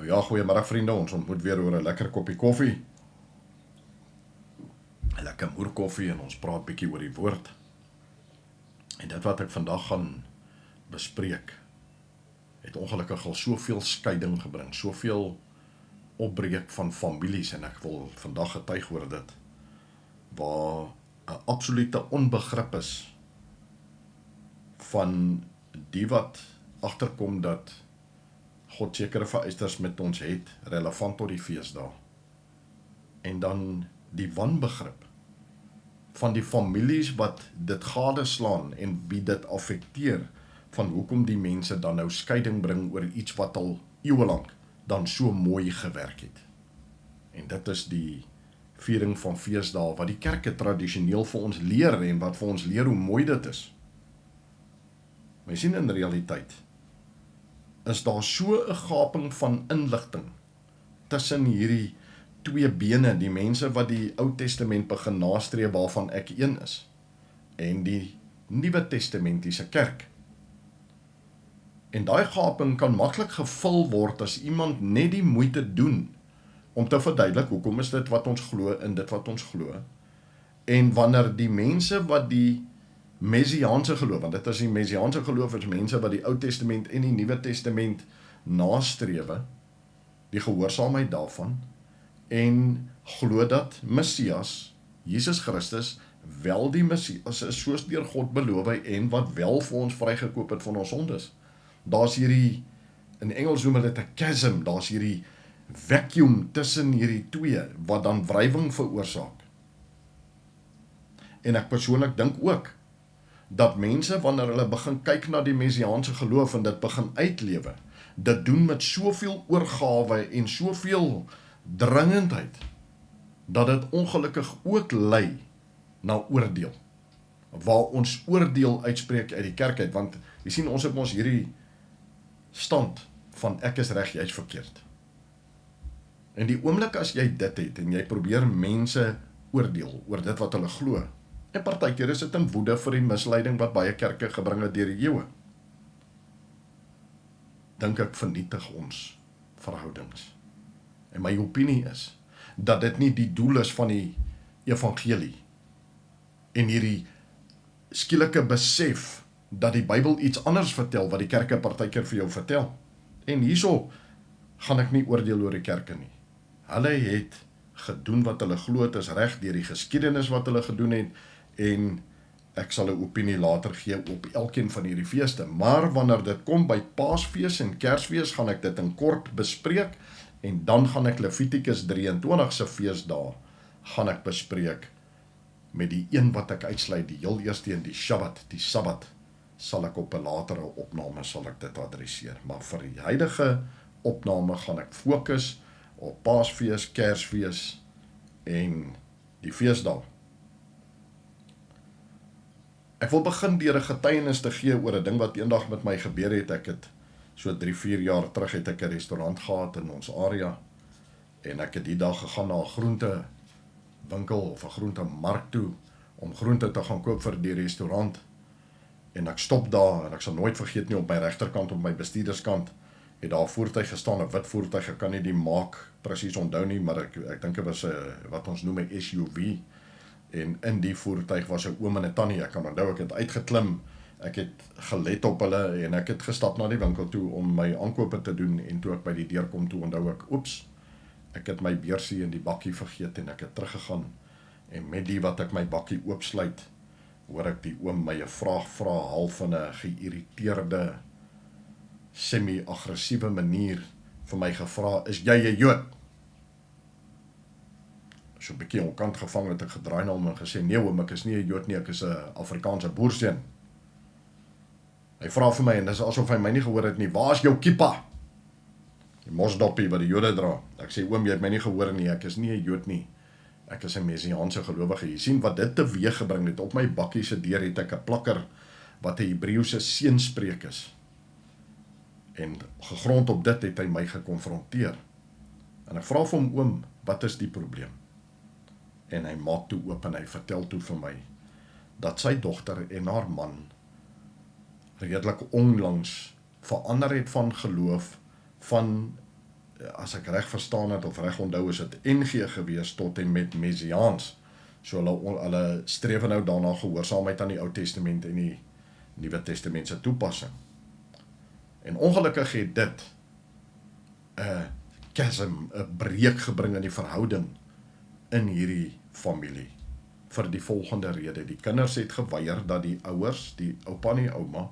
Nou ja, goeiemiddag vriende, ons ontmoet weer oor 'n lekker koppie koffie. 'n Lekker moerkoffie en ons praat bietjie oor die woord. En dit wat ek vandag gaan bespreek, het ongelukkig al soveel skeiding gebring, soveel opbreek van families, en ek wil vandag getuig oor dit, waar 'n absolute onbegrip is van die wat agterkom dat God sekere vereistes met ons het, relevant tot die feesdae. En dan die wanbegrip van die families wat dit gadeslaan en wie dit affekteer, van hoekom die mense dan nou skeiding bring oor iets wat al eeuwelang dan so mooi gewerk het. En dit is die viering van feesdae wat die kerke tradisioneel vir ons leer en wat vir ons leer hoe mooi dit is. Maar jy sien, in realiteit is daar so 'n gaping van inligting tussen hierdie twee bene, die mense wat die Ou Testament begin nastreef, waarvan ek een is, en die Nuwe Testamentiese kerk. En daai gaping kan maklik gevul word as iemand net die moeite doen om te verduidelik hoekom is dit wat ons glo in dit wat ons glo. En wanneer die mense wat die Messiaanse geloof, want dit is die Messiaanse geloof, is mense wat die Ou Testament en die Nuwe Testament nastrewe, die gehoorsaamheid daarvan, en glo dat Messias, Jesus Christus, wel die Messias is soos deur God beloof en wat wel vir ons vrygekoop het van ons sondes. Daar's hierdie, in Engels noem hulle dit 'n chasm, daar's hierdie vacuum tussen hierdie twee, wat dan wrywing veroorsaak. En ek persoonlik dink ook, dat mense, wanneer hulle begin kyk na die Messiaanse geloof en dit begin uitlewe, dit doen met soveel oorgawe en soveel dringendheid, dat dit ongelukkig ook lei na oordeel, waar ons oordeel uitspreek uit die kerk uit, want jy sien, ons het ons hierdie stand van ek is reg, jy is verkeerd. En die oomblik as jy dit het, en jy probeer mense oordeel oor dit wat hulle glo, en partykeer is dit in woede vir die misleiding wat baie kerke gebring het deur die eeue, dink ek vernietig ons verhoudings. En my opinie is, dat dit nie die doel is van die evangelie, en hierdie skielike besef, dat die Bybel iets anders vertel, wat die kerke partykeer vir jou vertel. En hierso gaan ek nie oordeel oor die kerke nie. Hulle het gedoen wat hulle glo, het is reg deur die geskiedenis wat hulle gedoen het, en ek sal 'n opinie later gee op elkeen van hierdie feeste. Maar wanneer dit kom by Paasfees en Kersfees, gaan ek dit in kort bespreek, en dan gaan ek Levitikus 23 se feesdae gaan ek bespreek met die een wat ek uitsluit, die heel eerste een, die Sabbat, sal ek op 'n latere opname sal ek dit adresseer. Maar vir die huidige opname gaan ek fokus op Paasfees, Kersfees en die feesdae. Ek wil begin deur 'n getuienis te gee oor 'n ding wat eendag met my gebeur het. Ek het so 3-4 jaar terug het ek 'n restaurant gehad in ons area, en ek het die dag gegaan na 'n groentewinkel of 'n groentemark toe om groente te gaan koop vir die restaurant. En ek stop daar, en ek sal nooit vergeet nie, op my regterkant, op my bestuurderskant, het daar 'n voertuig gestaan, 'n wit voertuig, ek kan nie die maak presies onthou nie, maar ek dink dit was 'n wat ons noem 'n SUV. En in die voertuig was 'n oom en 'n tannie. Ek kan onthou, ek het uitgeklim, ek het gelet op hulle, en ek het gestap na die winkel toe om my aankope te doen, en toe ek by die deur kom toe, onthou ek, oeps, ek het my beursie in die bakkie vergeet, en ek het teruggegaan, en met die wat ek my bakkie oopsluit, hoor ek die oom my 'n vraag vra, half in 'n geïrriteerde, semi-aggressiewe manier vir my gevra, is jy 'n Jood? So 'n bietjie aan kant gevang, het ek gedraai na hom en gesê, nee oom, ek is nie 'n Jood nie, ek is 'n Afrikaanse boerseun. Hy vra vir my, en dis asof hy my nie gehoor het nie, waar is jou kippa? Die mosdoppie wat die Jode dra. Ek sê, oom, jy het my nie gehoor nie, ek is nie 'n Jood nie, ek is 'n Messiaanse gelowige. Jy sien wat dit teweeg gebring het. Op my bakkie se deur het ek 'n plakker wat 'n Hebreëse seënspreek is. En gegrond op dit het hy my gekonfronteer. En ek vra vir hom, oom, wat is die probleem? En hy maak toe oop en hy vertel toe vir my, dat sy dogter en haar man redelik onlangs verander het van geloof, van as ek reg verstaan het of reg onthou, is dit NG gewees tot en met Messiaans. So hulle streef nou daarna gehoorsaamheid aan die Ou Testament en die Nuwe Testament se toepassing. En ongelukkig het dit 'n chasm, 'n breuk gebring in die verhouding in hierdie familie. Vir die volgende rede: die kinders het geweier dat die ouers, die oupa en die ouma,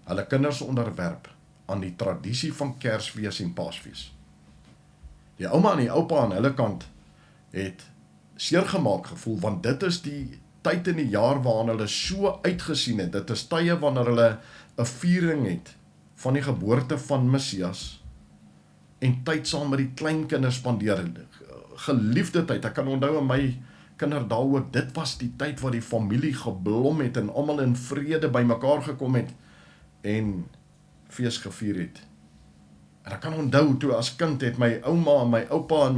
hulle kinders onderwerp aan die tradisie van Kersfees en Paasfees. Die ouma en die oupa aan hulle kant het seergemaak gevoel, want dit is die tyd in die jaar waarna hulle so uitgesien het. Dit is tye wanneer hulle 'n viering het van die geboorte van Messias en tyd saam met die kleinkinders spandeer. Geliefde tyd. Ek kan onthou in my kinderdae ook, dit was die tyd waar die familie geblom het en almal in vrede bymekaar gekom het en fees gevier het. En ek kan onthou toe as kind het my ouma en my oupa en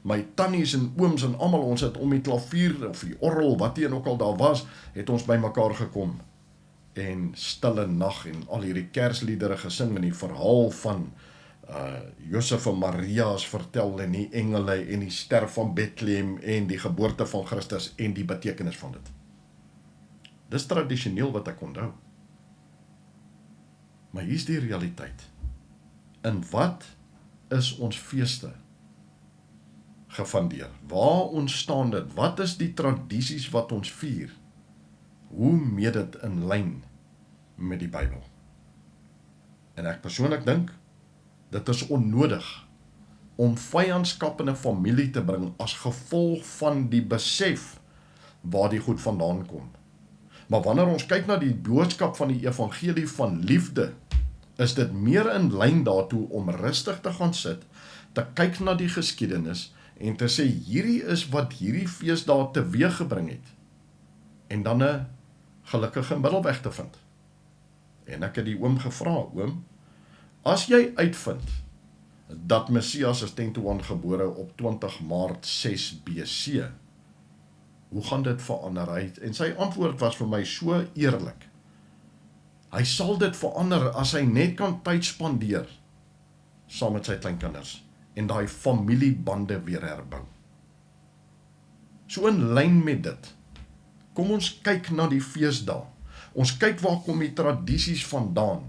my tannies en ooms en almal, ons het om die klavier of die orgel, wat hier ook al daar was, het ons bymekaar gekom en Stille Nag en al hierdie kersliedere gesing en die verhaal van Josef en Maria is vertel en die engele en die ster van Bethlehem en die geboorte van Christus en die betekenis van dit. Dis tradisioneel wat ek onthou. Maar hier is die realiteit. In wat is ons feeste gefundeer? Waar ontstaan dit? Wat is die tradisies wat ons vier? Hoe meet dit in lyn met die Bybel? En ek persoonlik dink, dit is onnodig om vyandskap in 'n familie te bring as gevolg van die besef waar die goed vandaan kom. Maar wanneer ons kyk na die boodskap van die evangelie van liefde, is dit meer in lyn daartoe om rustig te gaan sit, te kyk na die geskiedenis en te sê, hierdie is wat hierdie feesdae teweeg gebring het. En dan 'n gelukkige middelweg te vind. En ek het die oom gevra, oom, as jy uitvind dat Messias is 10-1 gebore op 20 Maart 6 BC, hoe gaan dit verander? En sy antwoord was vir my so eerlik. Hy sal dit verander as hy net kan tyd spandeer saam met sy kleinkinders en daai familiebande weer herbou. So in lyn met dit, kom ons kyk na die feesdae. Ons kyk waar kom die tradisies vandaan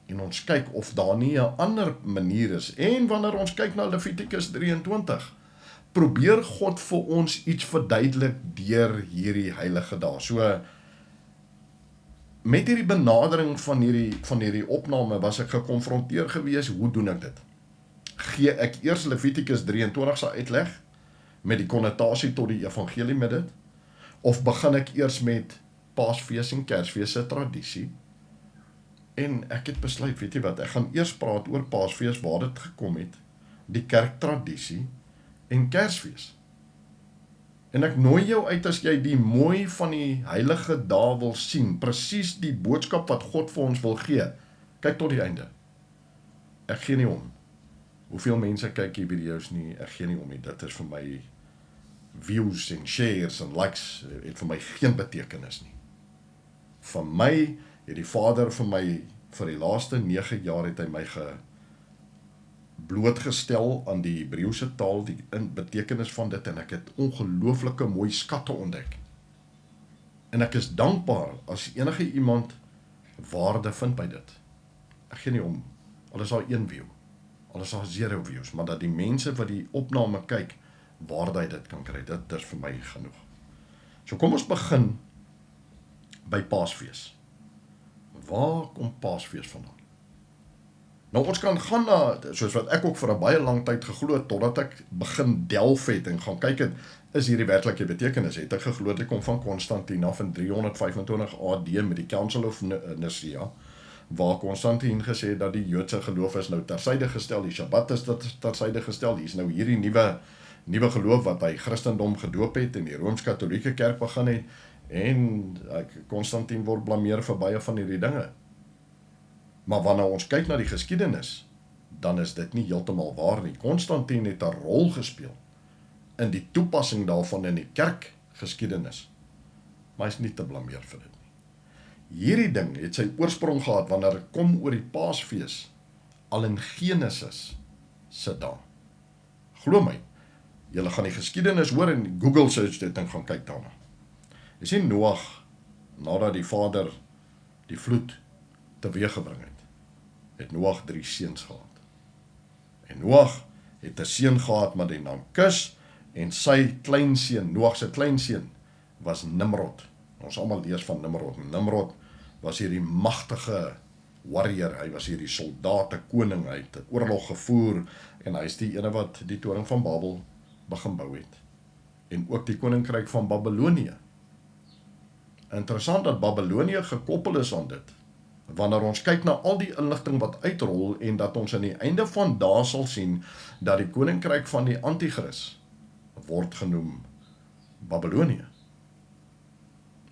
en ons kyk of daar nie 'n ander manier is. En wanneer ons kyk na Levitikus 23, probeer God vir ons iets verduidelik deur hierdie heilige dae. So met hierdie benadering van hierdie opname was ek gekonfronteer gewees, hoe doen ek dit? Gee ek eers Levitikus 23 se uitleg met die konnotasie tot die evangelie met dit, of begin ek eers met Paasfees en Kersfees se tradisie? En ek het besluit, weet jy wat, ek gaan eers praat oor Paasfees, waar dit gekom het, die kerktradisie en Kersfees. En ek nooi jou uit as jy die mooi van die heilige dae wil sien, presies die boodskap wat God vir ons wil gee. Kyk tot die einde. Ek gee nie om. Hoeveel mense kyk hier video's nie, ek gee nie om nie. Dit is vir my views en shares en likes, het vir my geen betekenis nie. Vir my het die Vader vir my, vir die laaste 9 jaar het hy my blootgestel aan die Hebreëse taal, die betekenis van dit, en ek het ongelooflike mooi skatte ontdek. En ek is dankbaar as enige iemand waarde vind by dit. Ek gee nie om, al is daar 1 view, al is daar 0 views, maar dat die mense wat die opname kyk, waarde hy dit kan kry, dit is vir my genoeg. So kom ons begin by Paasfees. Waar kom Paasfees vandaan? Nou ons kan gaan na, soos wat ek ook vir 'n baie lang tyd geglo het, totdat ek begin delf het en gaan kyk het, is hierdie werklike betekenis, het ek geglo dit kom van Konstantin af in 325 AD met die Council of Nicaea, waar Konstantin gesê het dat die Joodse geloof is nou tersyde gestel, die Shabbat is tersyde gestel, hier is nou hierdie nuwe geloof wat hy Christendom gedoop het en die Rooms-Katolieke kerk begin het, en Konstantin word blameer vir baie van hierdie dinge. Maar wanneer ons kyk na die geskiedenis, dan is dit nie heeltemal waar nie. Konstantin het 'n rol gespeel in die toepassing daarvan in die kerkgeskiedenis, maar hy is nie te blameer vir dit nie. Hierdie ding het sy oorsprong gehad wanneer dit kom oor die Paasfees, al in Genesis sit daar. Glo my, julle gaan die geskiedenis hoor en Google search dit en gaan kyk daarna. Jy sien Noag, nadat die vader die vloed teweeggebring het Noag 3 seuns gehad. En Noag het 'n seun gehad met die naam Kus, en sy kleinseun, Noag se kleinseun, was Nimrod. Ons almal lees van Nimrod. Nimrod was hierdie magtige warrior, hy was hierdie soldate koning, hy het 'n oorlog gevoer, en hy is die ene wat die toring van Babel begin bou het. En ook die koninkryk van Babylonië. Interessant dat Babylonië gekoppel is aan dit, wanneer ons kyk na al die inligting wat uitrol, en dat ons aan die einde van dae sal sien, dat die koninkryk van die Antichrist word genoem Babylonië.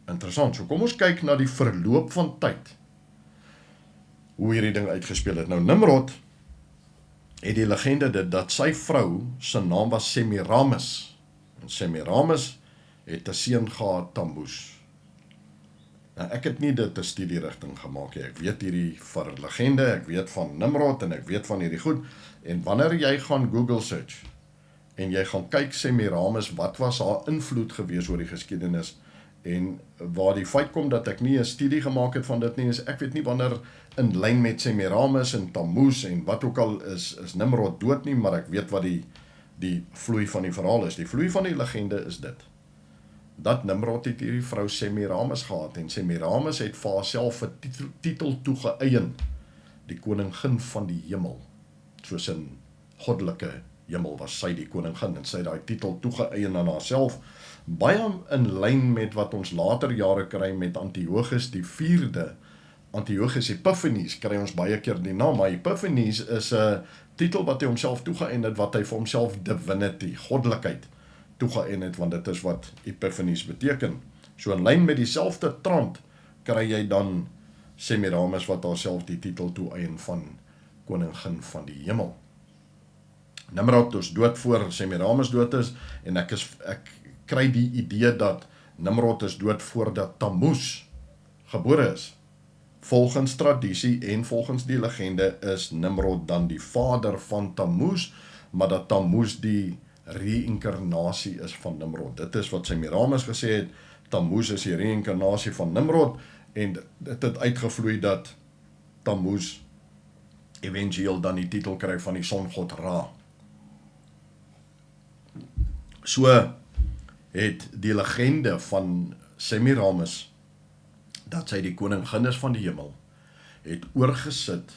Interessant, so kom ons kyk na die verloop van tyd, hoe hierdie ding uitgespeel het. Nou Nimrod het die legende dit, dat sy vrou, sy naam was Semiramis, en Semiramis het 'n seun gehad, Tammuz. Nou, ek het nie dit 'n studierigting gemaak nie. Ek weet hierdie vir legende, ek weet van Nimrod en ek weet van hierdie goed. En wanneer jy gaan Google search en jy gaan kyk Semiramis, wat was haar invloed gewees oor die geskiedenis, en waar die feit kom dat ek nie 'n studie gemaak het van dit nie, is ek weet nie wanneer in lyn met Semiramis en Tammuz en wat ook al is Nimrod dood nie, maar ek weet wat die vloei van die verhaal is. Die vloei van die legende is dit, dat Nimrod het hierdie vrou Semiramis gehad, en Semiramis het vir haarself 'n titel toegeëien, die koningin van die hemel. Soos in goddelike hemel was sy die koningin, en sy het daai titel toegeëien aan haarself, baie in lyn met wat ons later jare kry met Antiochus die 4de, Antiochus Epiphanes, kry ons baie keer die naam, maar Epiphanes is 'n titel wat hy homself toegeëien het, wat hy vir homself divinity, goddelikheid, toegeëien het, want dit is wat Epiphanes beteken. So in lyn met dieselfde trant, kry jy dan Semiramis wat haarself die titel toeëien van koningin van die hemel. Nimrod is dood voor Semiramis dood is, en ek kry die idee dat Nimrod is dood voordat Tammuz gebore is. Volgens tradisie en volgens die legende is Nimrod dan die vader van Tammuz, maar dat Tammuz die reïnkarnasie is van Nimrod. Dit is wat Semiramis gesê het, Tammuz is die reïnkarnasie van Nimrod, en dit het uitgevloei dat Tammuz eventueel dan die titel kry van die songod Ra. So het die legende van Semiramis, dat sy die koningin is van die hemel, het oorgesit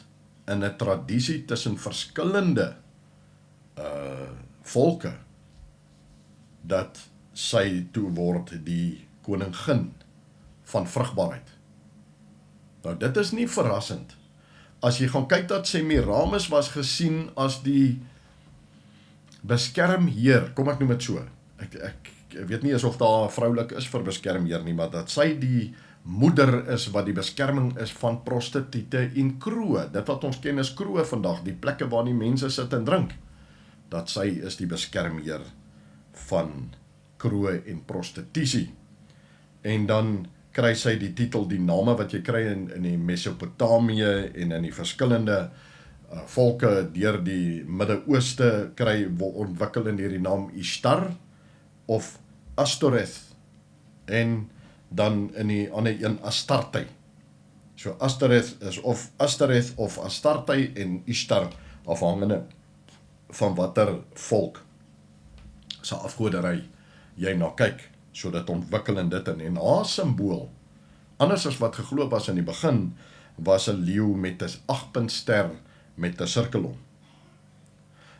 in 'n tradisie tussen verskillende volke, dat sy toe word die koningin van vrugbaarheid. Nou dit is nie verrassend. As jy gaan kyk dat Semiramis was gesien as die beskermheer, kom ek noem dit so, ek weet nie of daar vroulik is vir beskermheer nie, maar dat sy die moeder is wat die beskerming is van prostituie en kroe, dit wat ons ken as kroe vandag, die plekke waar die mense sit en drink, dat sy is die beskermheer van kroe en prostitusie. En dan kry sy die titel, die name wat jy kry in die Mesopotamië en in die verskillende volke deur die Midde-Ooste kry, ontwikkel in hierdie naam Ishtar of Astoreth, en dan in die ander een Astarte. So Astoreth is of Astoreth of Astarte en Ishtar, afhangende van watter volk se afgoderry jy na kyk. So dit ontwikkel in dit en haar simbool, anders as wat geglo was in die begin, was 'n leeu met 'n 8-puntster met 'n sirkel om.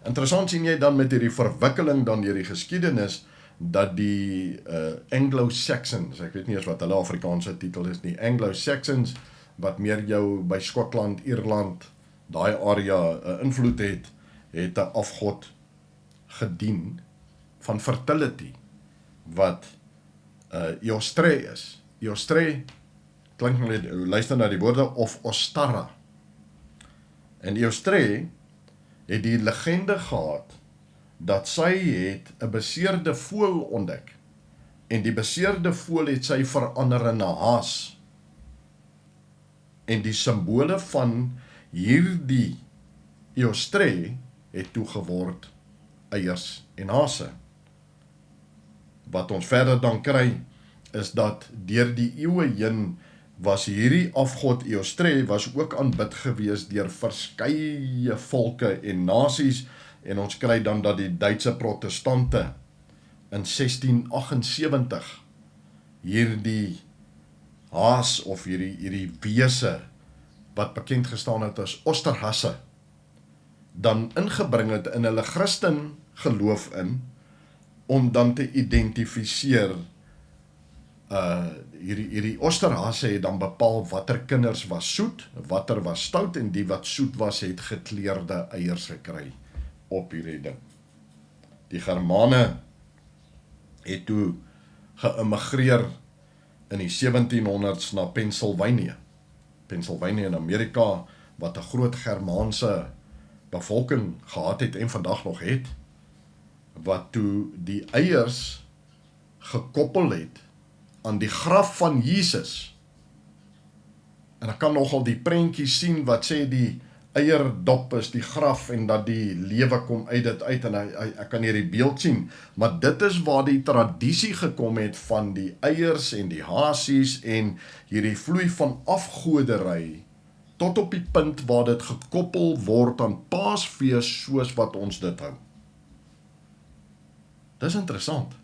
Interessant sien jy dan met hierdie verwikkeling dan deur die geskiedenis, dat die Anglo-Saxons, ek weet nie eens wat hulle Afrikaanse titel is nie, Anglo-Saxons, wat meer jou by Skotland, Ierland, daai area invloed het 'n afgod gedien van fertility, wat Eostre is. Eostre, klink luister na die woorde, of Ostara. En Eostre het die legende gehad, dat sy het 'n beseerde voël ontdek, en die beseerde voël het sy verander in 'n haas. En die simbole van hierdie Eostre het toe geword eiers en hase. Wat ons verder dan kry, is dat deur die eeue heen was hierdie afgod Eostre was ook aanbid gewees deur verskeie volke en nasies, en ons kry dan dat die Duitse protestante in 1678 hierdie haas of hierdie wese wat bekend gestaan het as Osterhasse dan ingebring het in hulle Christen geloof in, om dan te identifiseer hierdie Osterhasse het dan bepaal watter kinders was soet, watter was stout, en die wat soet was het gekleurde eiers gekry op hierdie ding. Die Germane het toe geïmmigreer in die 1700s na Pennsylvania in Amerika, wat 'n groot Germaanse bevolking gehad het en vandag nog het, wat toe die eiers gekoppel het aan die graf van Jesus. En ek kan nogal die prentjie sien wat sê die eierdop is die graf en dat die lewe kom uit dit uit, en ek kan hierdie beeld sien, maar dit is waar die tradisie gekom het van die eiers en die hasies en hierdie vloei van afgodery tot op die punt waar dit gekoppel word aan Paasfees soos wat ons dit hou. Dis interessant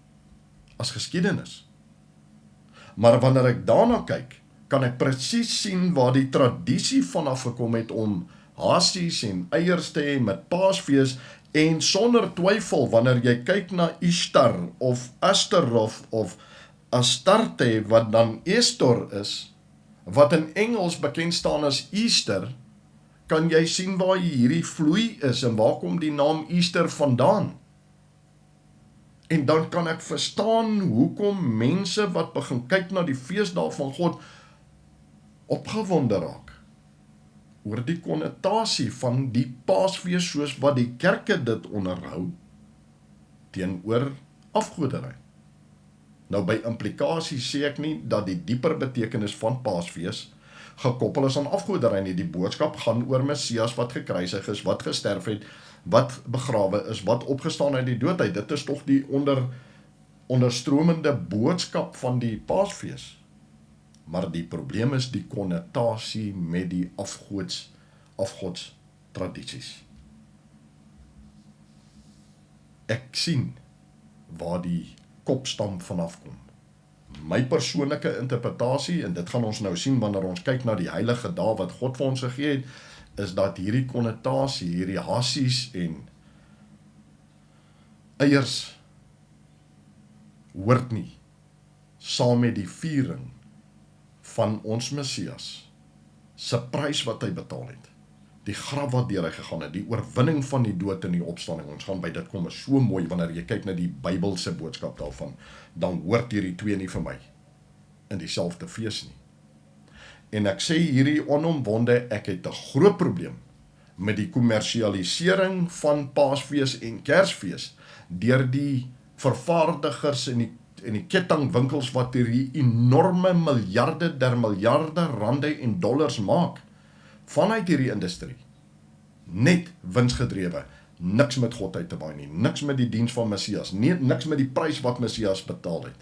as geskiedenis. Maar wanneer ek daarna kyk, kan ek presies sien waar die tradisie vanaf gekom het om hasies en eiers te hê met Paasfees, en sonder twyfel wanneer jy kyk na Ishtar of Astaroth of Astarte, wat dan Estor is, wat in Engels bekend staan as Easter, kan jy sien waar hierdie vloei is en waar kom die naam Easter vandaan. En dan kan ek verstaan hoekom mense wat begin kyk na die feesdae van God opgewonde raak oor die konnotasie van die Paasfees soos wat die kerke dit onderhou teenoor afgodery. Nou by implikasie sê ek nie dat die dieper betekenis van Paasfees gekoppel is aan afgodery nie. Die boodskap gaan oor Messias wat gekruisig is, wat gesterf het, wat begrawe is, wat opgestaan uit die dood uit. Dit is tog die onderstromende boodskap van die Paasfees. Maar die probleem is die konnotasie met die afgodstradisies. Ek sien waar die kopstam vanaf kom. My persoonlike interpretasie, en dit gaan ons nou sien wanneer ons kyk na die heilige dae wat God vir ons gegee het, is dat hierdie konnotasie, hierdie hasies en eiers hoort nie saam met die viering van ons Messias se prys wat hy betaal het, die graf wat deur hy gegaan het, die oorwinning van die dood en die opstanding. Ons gaan by dit kom, is so mooi wanneer jy kyk na die Bybelse boodskap daarvan, dan hoort hierdie twee nie vir my in dieselfde fees nie. En ek sê hierdie onomwonde, ek het 'n groot probleem met die kommersialisering van Paasfees en Kersfees deur die vervaardigers en die kettingwinkels wat hierdie enorme miljarde der miljarde rande en dollars maak vanuit hierdie industrie. Net winsgedrewe, niks met God uit te waai nie, niks met die diens van Messias, niks met die prys wat Messias betaal het,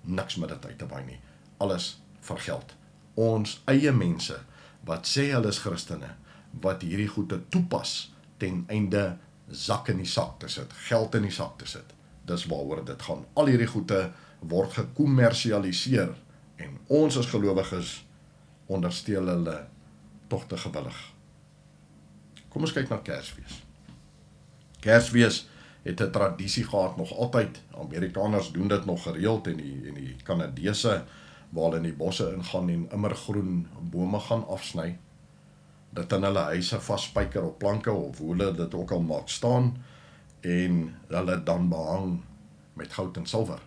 niks met dit uit te waai nie, alles vir geld. Ons eie mense, wat sê hulle is Christene, wat hierdie goede toepas, ten einde zak in die sak te sit, geld in die sak te sit. Dis waaroor dit gaan. Al hierdie goede word gekommersialiseer, en ons as gelowiges ondersteun hulle tog te gewillig. Kom ons kyk na Kersfees. Kersfees het 'n tradisie gehad, nog altyd. Amerikaners doen dit nog gereeld, en die Kanadese, waar hulle in die bosse ingaan en immergroen bome gaan afsny, dit in hulle huise vasspyker op planke, of hoe hulle dit ook al maak staan, en hulle dan behang met goud en silwer.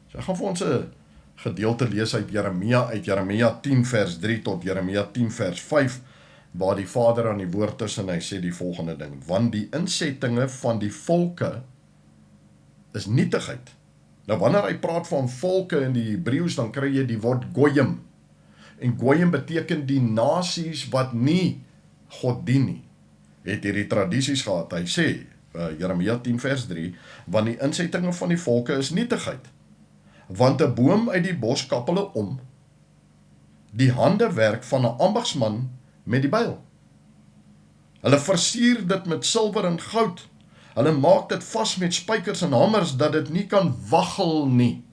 So ek gaan vir ons 'n gedeelte lees uit Jeremia 10 vers 3 tot Jeremia 10 vers 5, waar die Vader aan die woord is, en hy sê die volgende ding: want die insettinge van die volke is nietigheid. Nou wanneer hy praat van volke in die Hebreëus, dan kry jy die woord goyim. En goyim beteken die nasies wat nie God dien nie. het hierdie tradisies gehad. Hy sê, Jeremia 10 vers 3, want die insettinge van die volke is nietigheid, want 'n boom uit die bos kap hulle om, die handewerk van 'n ambagsman met die byl. Hulle versier dit met silwer en goud, hulle maak dit vas met spykers en hamers, dat dit nie kan waggel nie.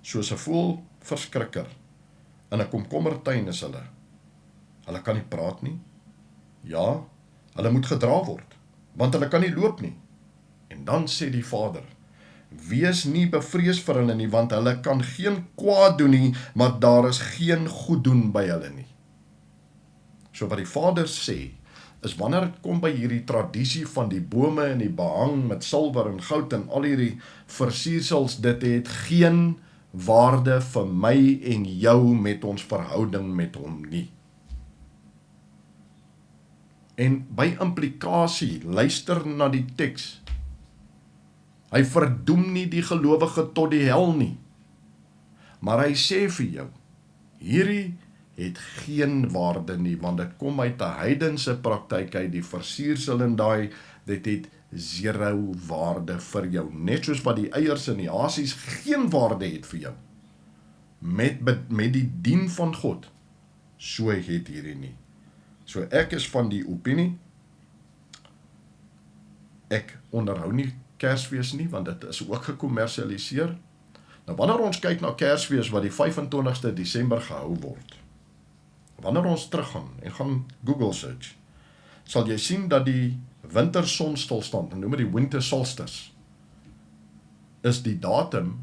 Soos 'n voëlverskrikker in 'n komkommertuin is hulle. Hulle kan nie praat nie. Ja, hulle moet gedra word, want hulle kan nie loop nie. En dan sê die Vader, wees nie bevrees vir hulle nie, want hulle kan geen kwaad doen nie, maar daar is geen goed doen by hulle nie. So wat die Vader sê, is wanneer het kom by hierdie tradisie van die bome en die behang met silwer en goud en al hierdie versiersels, dit het geen waarde vir my en jou met ons verhouding met hom nie. En by implikasie, luister na die teks. Hy verdoem nie die gelowige tot die hel nie. Maar hy sê vir jou, hierdie het geen waarde nie, want dit kom uit 'n heidense praktyk uit, die versiersel en daai, dit het zero waarde vir jou, net soos wat die eiers en die hasies geen waarde het vir jou. Met die dien van God, so het hierdie nie. So ek is van die opinie, ek onderhou nie Kersfees nie, want dit is ook gekommersialiseer. Nou wanneer ons kyk na Kersfees wat die 25ste Desember gehou word, wanneer ons teruggaan en gaan Google search, sal jy sien dat die wintersonstilstand, noem die winter solstice, is die datum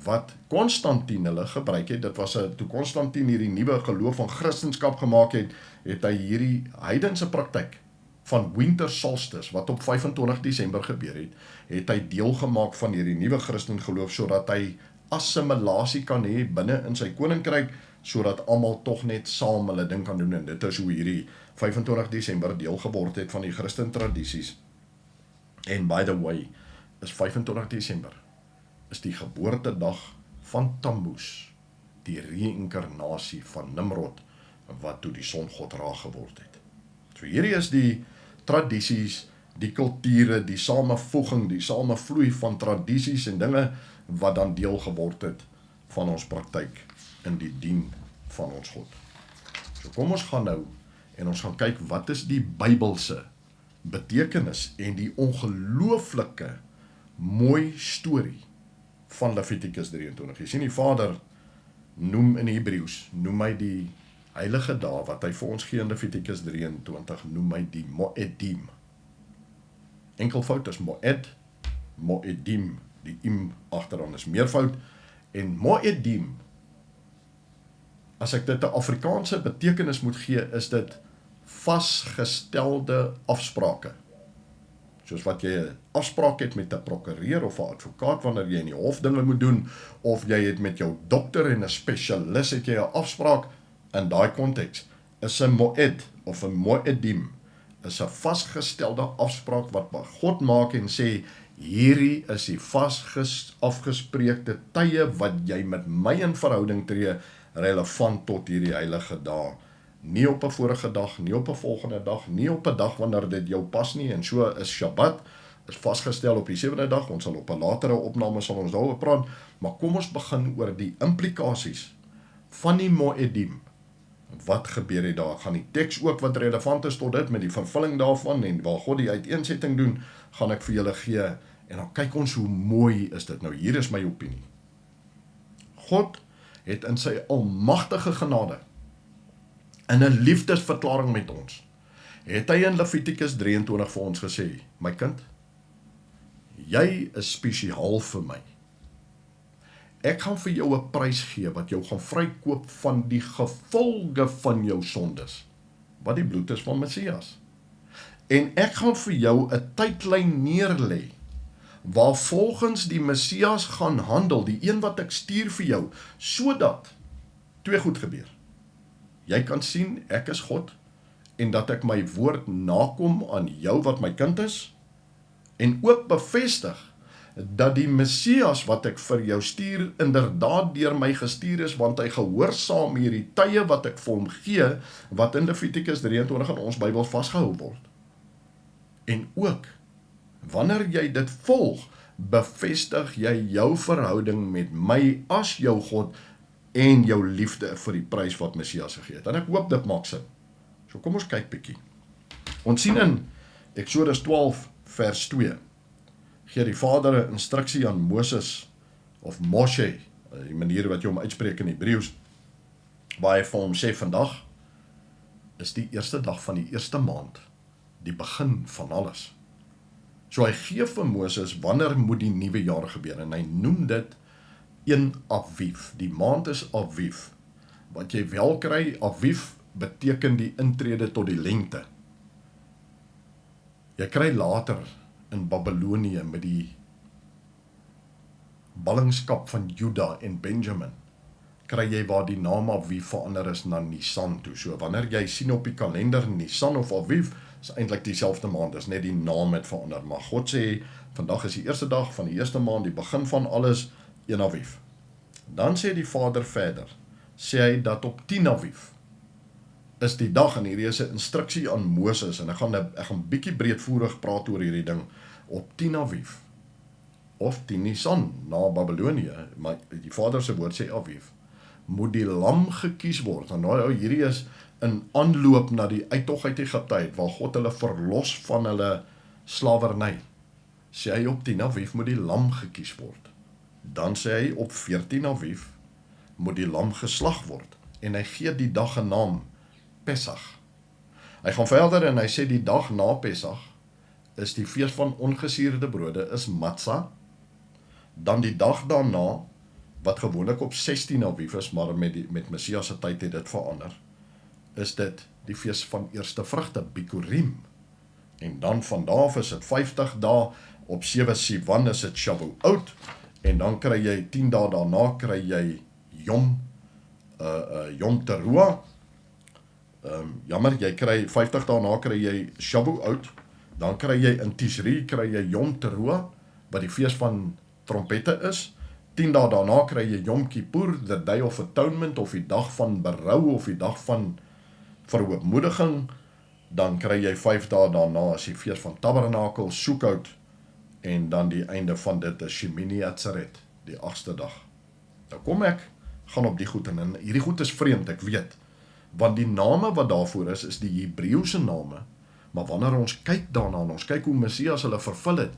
wat Konstantin hulle gebruik het. Dit was toe Konstantin hierdie nuwe geloof van Christendom gemaak het, het hy hierdie heidense praktyk van winter solstice, wat op 25 Desember gebeur het hy deel gemaak van hierdie nuwe Christen geloof, sodat hy assimilasie kan hê binne in sy koninkryk, sodat almal tog net saam hulle ding kan doen, en dit is hoe hierdie 25 Desember deel geword het van die Christen tradisies. En by the way, is 25 Desember, is die geboortedag van Tammuz, die reïnkarnasie van Nimrod, wat toe die songod raag geword het. So hierdie is die tradisies, die kulture, die samevoeging, die samevloei van tradisies en dinge, wat dan deel geword het van ons praktyk in die dien van ons God. So kom ons gaan nou, en ons gaan kyk wat is die Bybelse betekenis en die ongelooflike mooi storie van Levitikus 23. Jy sien die Vader noem in Hebreëus, noem hy die heilige dae wat hy vir ons gee in Levitikus 23, noem hy die Moedim. Enkelvoud is Moed, Moedim, die im agteraan is meervoud, en Moedim, as ek dit 'n Afrikaanse betekenis moet gee, is dit vasgestelde afsprake. Soos wat jy 'n afspraak het met 'n prokureur of 'n advokaat wanneer jy in die hof dinge moet doen, of jy het met jou dokter en 'n spesialis het jy 'n afspraak, in daai konteks is 'n moed of 'n moedim, is 'n vasgestelde afspraak wat God maak en sê, hierdie is die afgespreekte tye wat jy met my in verhouding tree, relevant tot hierdie heilige dae. Nie op 'n vorige dag, nie op 'n volgende dag, nie op 'n dag wanneer dit jou pas nie, en so is Shabbat, is vasgestel op die 7de dag, ons sal op 'n latere opname sal ons daaroor praat, maar kom ons begin oor die implikasies van die Moedim. Wat gebeur het daar? Gaan die teks ook wat relevant is tot dit, met die vervulling daarvan, en waar God die uiteensetting doen, gaan ek vir julle gee, en dan kyk ons hoe mooi is dit. Nou hier is my opinie. God het in sy almagtige genade, in 'n liefdesverklaring met ons, het hy in Levitikus 23 vir ons gesê, my kind, jy is spesiaal vir my. Ek gaan vir jou 'n prys gee, wat jou gaan vrykoop van die gevolge van jou sondes, wat die bloed is van Messias. En ek gaan vir jou 'n tydlyn neerlê, waar volgens die Messias gaan handel, die een wat ek stuur vir jou, sodat twee goed gebeur. Jy kan sien, ek is God, en dat ek my woord nakom aan jou wat my kind is, en ook bevestig, dat die Messias wat ek vir jou stuur, inderdaad deur my gestuur is, want hy gehoorsaam hierdie tye wat ek vir hom gee, wat in Levitikus 23 in ons Bybel vasgehou word. En ook, wanneer jy dit volg, bevestig jy jou verhouding met my as jou God en jou liefde vir die prys wat Messias gegee het. En ek hoop dit maak sin. So kom ons kyk bietjie. Ons sien in Exodus 12 vers 2, gee die Vader 'n instruksie aan Moses, of Moshe, die manier wat jy hom uitspreek in Hebreëus, waar hy vir hom sê, vandag is die eerste dag van die eerste maand, die begin van alles. So hy gee vir Moses, wanneer moet die nuwe jaar gebeur, en hy noem dit 1 Aviv, die maand is Aviv. Wat jy wel kry, Aviv beteken die intrede tot die lengte. Jy kry later in Babylonië met die ballingskap van Juda en Benjamin, kry jy waar die naam Aviv verander is na Nisan toe. So wanneer jy sien op die kalender Nisan of Aviv, is eintlik dieselfde maand, is net die naam het verander. Maar God sê, vandag is die eerste dag van die eerste maand, die begin van alles, 1 Aviv. Dan sê die Vader verder, sê hy dat op 10 Aviv is die dag, en hierdie is 'n instruksie aan Moses, en ek gaan bietjie breedvoerig praat oor hierdie ding, op 10 Aviv, of 10 Nisan, na Babylonië, maar die Vader se woord sê Aviv, moet die lam gekies word, en nou hierdie is in aanloop na die uittog uit Egipte uit, waar God hulle verlos van hulle slawerny, sê hy op 10 Aviv moet die lam gekies word. Dan sê hy op 14 Aviv moet die lam geslag word, en hy gee die dag 'n naam, Pesach. Hy gaan verder en hy sê die dag na Pesach is die fees van ongesuurde brode, is Matzah. Dan die dag daarna, wat gewoonlik op 16 Aviv is, maar met Messias se tyd het dit verander, is dit die fees van eerste vrugte, Bikurim. En dan van daar af is dit 50 dae, op 7 Sivan is dit Shavuot, en dan kry jy 10 dae daarna, kry jy Yom Teruah. Jammer, jy kry 50 daarna kry jy Shavuot, dan kry jy in Tishri, kry jy Yom Teruah, wat die fees van trompette is. 10 dae daarna kry jy Yom Kippur, the Day of Atonement, of die dag van berou, of die dag van verhoopmoediging. Dan kry jy 5 dae daarna is die fees van Tabernakel, Sukkot, en dan die einde van dit is Shemini Atzeret, die 8ste dag. Nou kom ek, gaan op die goed in, en hierdie goed is vreemd, ek weet, want die name wat daarvoor is die Hebreëse name, maar wanneer ons kyk daarna, en ons kyk hoe Messias hulle vervul het,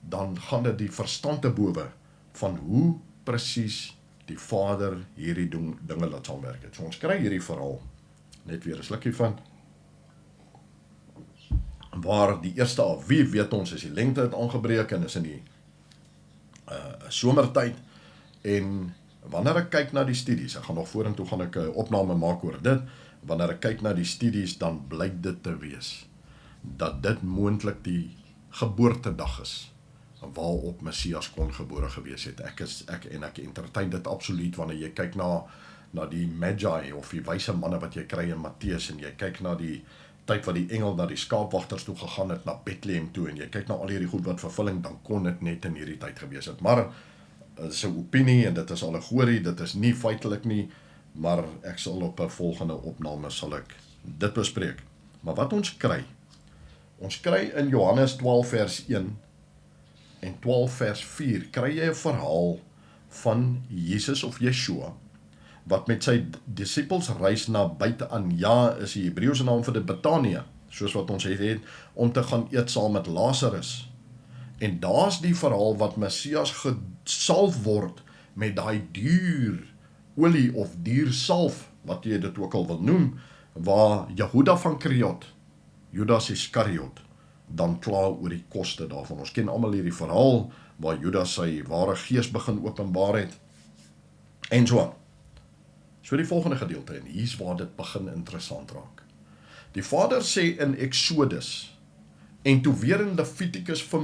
dan gaan dit die verstand te bowe, van hoe presies die Vader hierdie dinge laat saamwerk het. So ons kry hierdie verhaal, net weer 'n slukkie van, waar die eerste Aviv, weet ons, is die lengte het aangebreek, en is in die somertyd, en wanneer ek kyk na die studies, ek gaan nog vorentoe gaan ek 'n opname maak oor dit, wanneer ek kyk na die studies, dan blyk dit te wees, dat dit moontlik die geboortedag is, waarop Messias kon gebore gewees het. Ek entertain dit absoluut, wanneer jy kyk na die Magi, of die wyse manne wat jy kry in Matteus, en jy kyk na die tyd wat die engel na die skaapwagters toe gegaan het, na Bethlehem toe, en jy kyk na al hierdie goed wat vervulling, dan kon dit net in hierdie tyd gewees het. Maar, dit is 'n opinie, en dit is allegorie, dit is nie feitelik nie, maar ek sal op 'n volgende opname sal ek dit bespreek. Maar wat ons kry in Johannes 12 vers 1 en 12 vers 4, kry jy 'n verhaal van Jesus of Yeshua, wat met sy disippels reis na buite aan, is die Hebreëse naam vir dit Betanië, soos wat ons het, om te gaan eet saam met Lazarus. En daar's die verhaal wat Messias gesalf word met daai duur olie of duur salf, wat jy dit ook al wil noem, waar Jehuda van Kriot, Judas Iskariot, dan kla oor die koste daarvan. Ons ken almal hierdie verhaal, waar Judas sy ware gees begin openbaar het, en so aan. So die volgende gedeelte, en hier's waar dit begin interessant raak. Die Vader sê in Exodus, en toe weer in Levitikus vir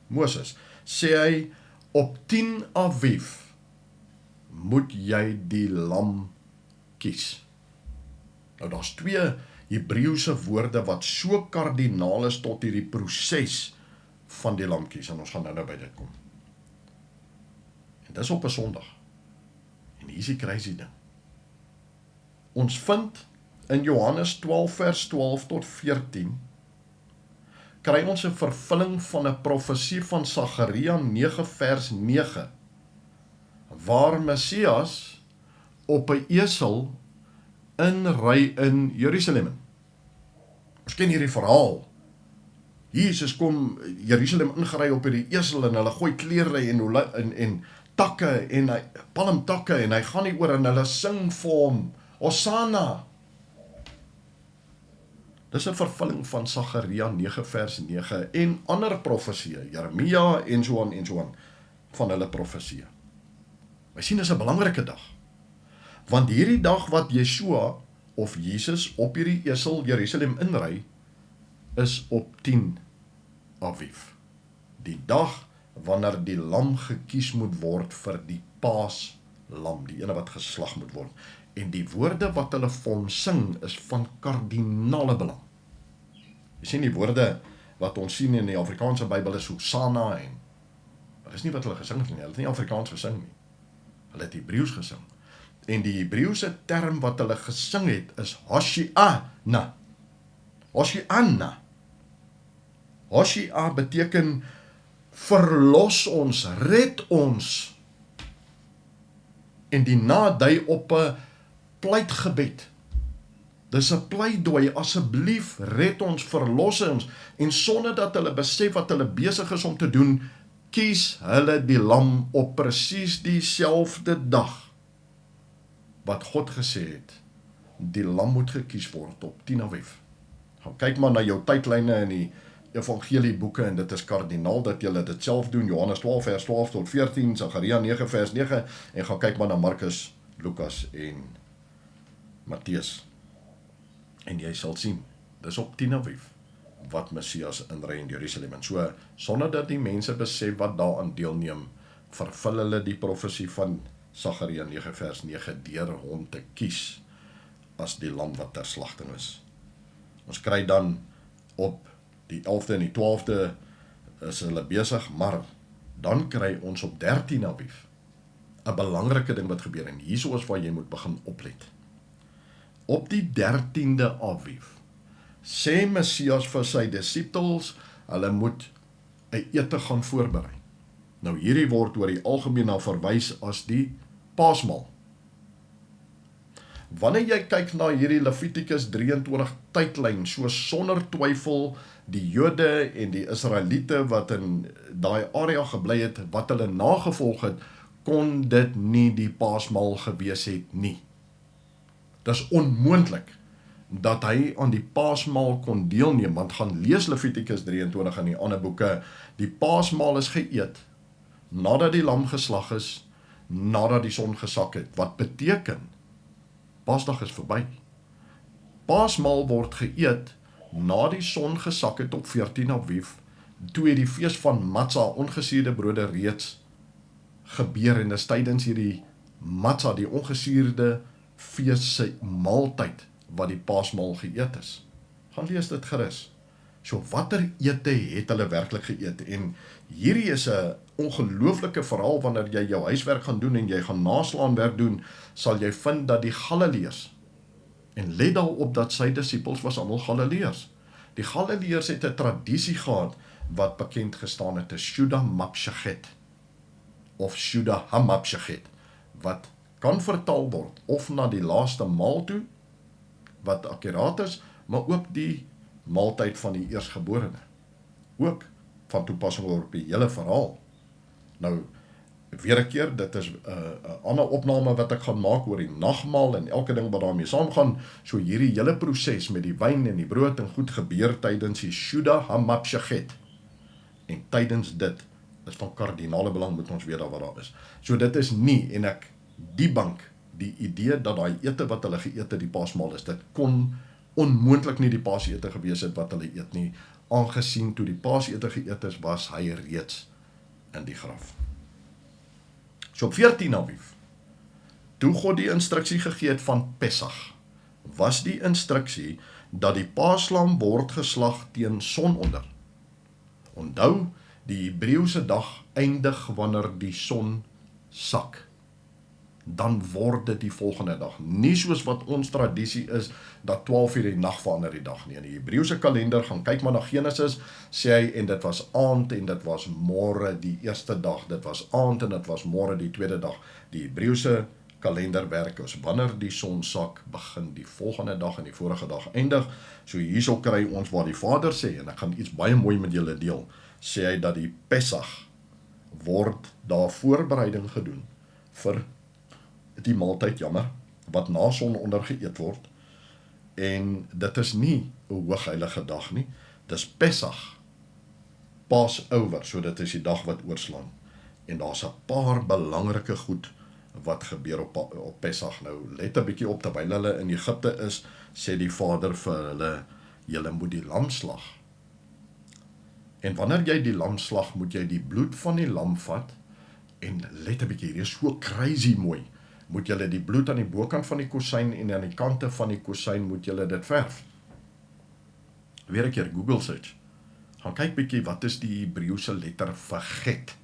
Moses, sê hy, op 10 Aviv moet jy die lam kies. Nou daar's 2 Hebreëse woorde wat so kardinaal is tot hierdie proses van die lam kies, en ons gaan nou by dit kom. dis op 'n Sondag. En hier is die crazy ding. Ons vind in Johannes 12 vers 12 tot 14, kry ons 'n vervulling van 'n profesie van Sagaria 9 vers 9, waar Messias op 'n esel inry in Jerusalem. Ons ken hierdie verhaal. Jesus kom Jerusalem ingery op hierdie esel en hulle gooi klere en takke en palmtakke en hy gaan nie oor en hulle sing vir hom, Hosanna. Dis 'n vervulling van Sagaria 9 vers 9 en ander profesieë, Jeremia en so aan van hulle profesieë. Wij sien dis 'n belangrike dag. Want hierdie dag wat Yeshua of Jesus op hierdie esel Jerusalem inry, is op 10 Aviv. Die dag wanneer die lam gekies moet word vir die paaslam, die ene wat geslag moet word. En die woorde wat hulle vir hom sing is van kardinale belang. Jy sien die woorde wat ons sien in die Afrikaanse Bybel is Hosanna en dit is nie wat hulle gesing het nie, hulle het nie Afrikaans gesing nie. Hulle het Hebreëus gesing. En die Hebreëse term wat hulle gesing het is Hoshi'ana. Hoshi'ana. Hoshia beteken verlos ons, red ons. En die na dui op 'n pleitgebed. Dis 'n pleidooi, asseblief red ons, verlos ons. En sonder dat hulle besef wat hulle besig is om te doen, kies hulle die lam op presies dieselfde dag wat God gesê het, die lam moet gekies word op 10 Aviv. Gaan kyk maar na jou tydlyne in die evangelieboeke en dit is kardinaal dat julle dit self doen, Johannes 12 vers 12 tot 14, Sagaria 9 vers 9 en gaan kyk maar na Markus, Lukas en Matteus. En jy sal sien, dis op 10 Aviv wat Messias inry in Jerusalem. En so, sonder dat die mense besef wat daaraan deelneem, vervul hulle die profesie van Sagaria 9 vers 9 deur hom te kies as die lam wat ter slagting is. Ons kry dan op die 11de en die 12de is hulle besig, maar dan kry ons op 13 Aviv 'n belangrike ding wat gebeur en hierso is waar jy moet begin oplet. Op die 13de Aviv sê Messias vir sy disippels, hulle moet 'n ete gaan voorberei. Nou hierdie word oor die algemeen na verwys as die Paasmaal. Wanneer jy kyk na hierdie Levitikus 23 tydlyn, so sonder twyfel die Jode en die Israeliete wat in daai area gebly het, wat hulle nagevolg het, kon dit nie die Paasmaal gewees het nie. Dis onmoontlik dat hy aan die Paasmaal kon deelneem, want gaan lees Levitikus 23 in die ander boeke, die Paasmaal is geëet, nadat die lam geslag is, nadat die son gesak het, wat beteken, Paasdag is verby. Paasmaal word geëet, na die son gesak het op 14 Aviv, toe het die fees van Matzah, ongesuurde brode reeds gebeur, en dis tydens hierdie Matzah, die ongesuurde fees se maaltyd, wat die Paasmaal geëet is. Gaan lees dit gerus. So watter ete het hulle werklik geëet? En hierdie is 'n ongelooflike verhaal, wanneer jy jou huiswerk gaan doen en jy gaan naslaanwerk doen, sal jy vind dat die Galileërs, en let daarop dat sy disippels was almal Galileërs. Die Galileërs het 'n tradisie gehad wat bekend gestaan het as Seudah Mabshachet of Seudah HaMabshachet, wat kan vertaal word of na die laaste maal toe, wat akkuraat is, maar ook die maaltyd van die eersgeborene. Ook van toepassing op die hele verhaal. Nou, weer 'n keer, dit is 'n ander opname wat ek gaan maak oor die nagmaal en elke ding wat daarmee saamgaan. So hierdie hele proses met die wyn en die brood en goed gebeur tydens die Seudah HaMabshachet. En tydens dit is van kardinale belang, moet ons weet wat daar is. So dit is nie, en ek debunk die idee dat daai ete wat hulle geëet het die Paasmaal is. Dit kon onmoontlik nie die Paasete gewees het wat hulle eet nie, aangesien toe die Paasete geëet is, was hy reeds in die graf. So op 14 Aviv, toe God die instruksie gegee het van Pessach, was die instruksie dat die Paaslam word geslag teen sononder. Onthou, die Hebreëse dag eindig wanneer die son sak, dan word dit die volgende dag. Nie soos wat ons tradisie is, dat 12 uur die nag verander die dag nie. In die Hebreëse kalender, gaan kyk maar na Genesis, sê hy, en dit was aand, en dit was môre die eerste dag, dit was aand, en dit was môre die tweede dag. Die Hebreëse kalenderwerk is, wanneer die son sak, begin die volgende dag, en die vorige dag eindig. So hierso kry ons waar die Vader sê, en ek gaan iets baie mooi met julle deel, sê hy dat die Pessach word daar voorbereiding gedoen vir die maaltyd, jammer, wat na sononder geëet word, en dit is nie 'n hoogheilige dag nie, dis Pessach, Passover, so dit is die dag wat oorslaan, en daar's 'n paar belangrike goed wat gebeur op Pessach. Nou, let 'n bietjie op, terwyl hulle in Egipte is, sê die Vader vir hulle, julle moet die lam slag, en wanneer jy die lam slag, moet jy die bloed van die lam vat, en let 'n bietjie, hier is so crazy mooi, moet julle die bloed aan die bokant van die kusyn en aan die kante van die kusyn moet julle dit verf. Weer 'n keer Google search. Gaan kyk bietjie wat is die Hebreëse letter vir get.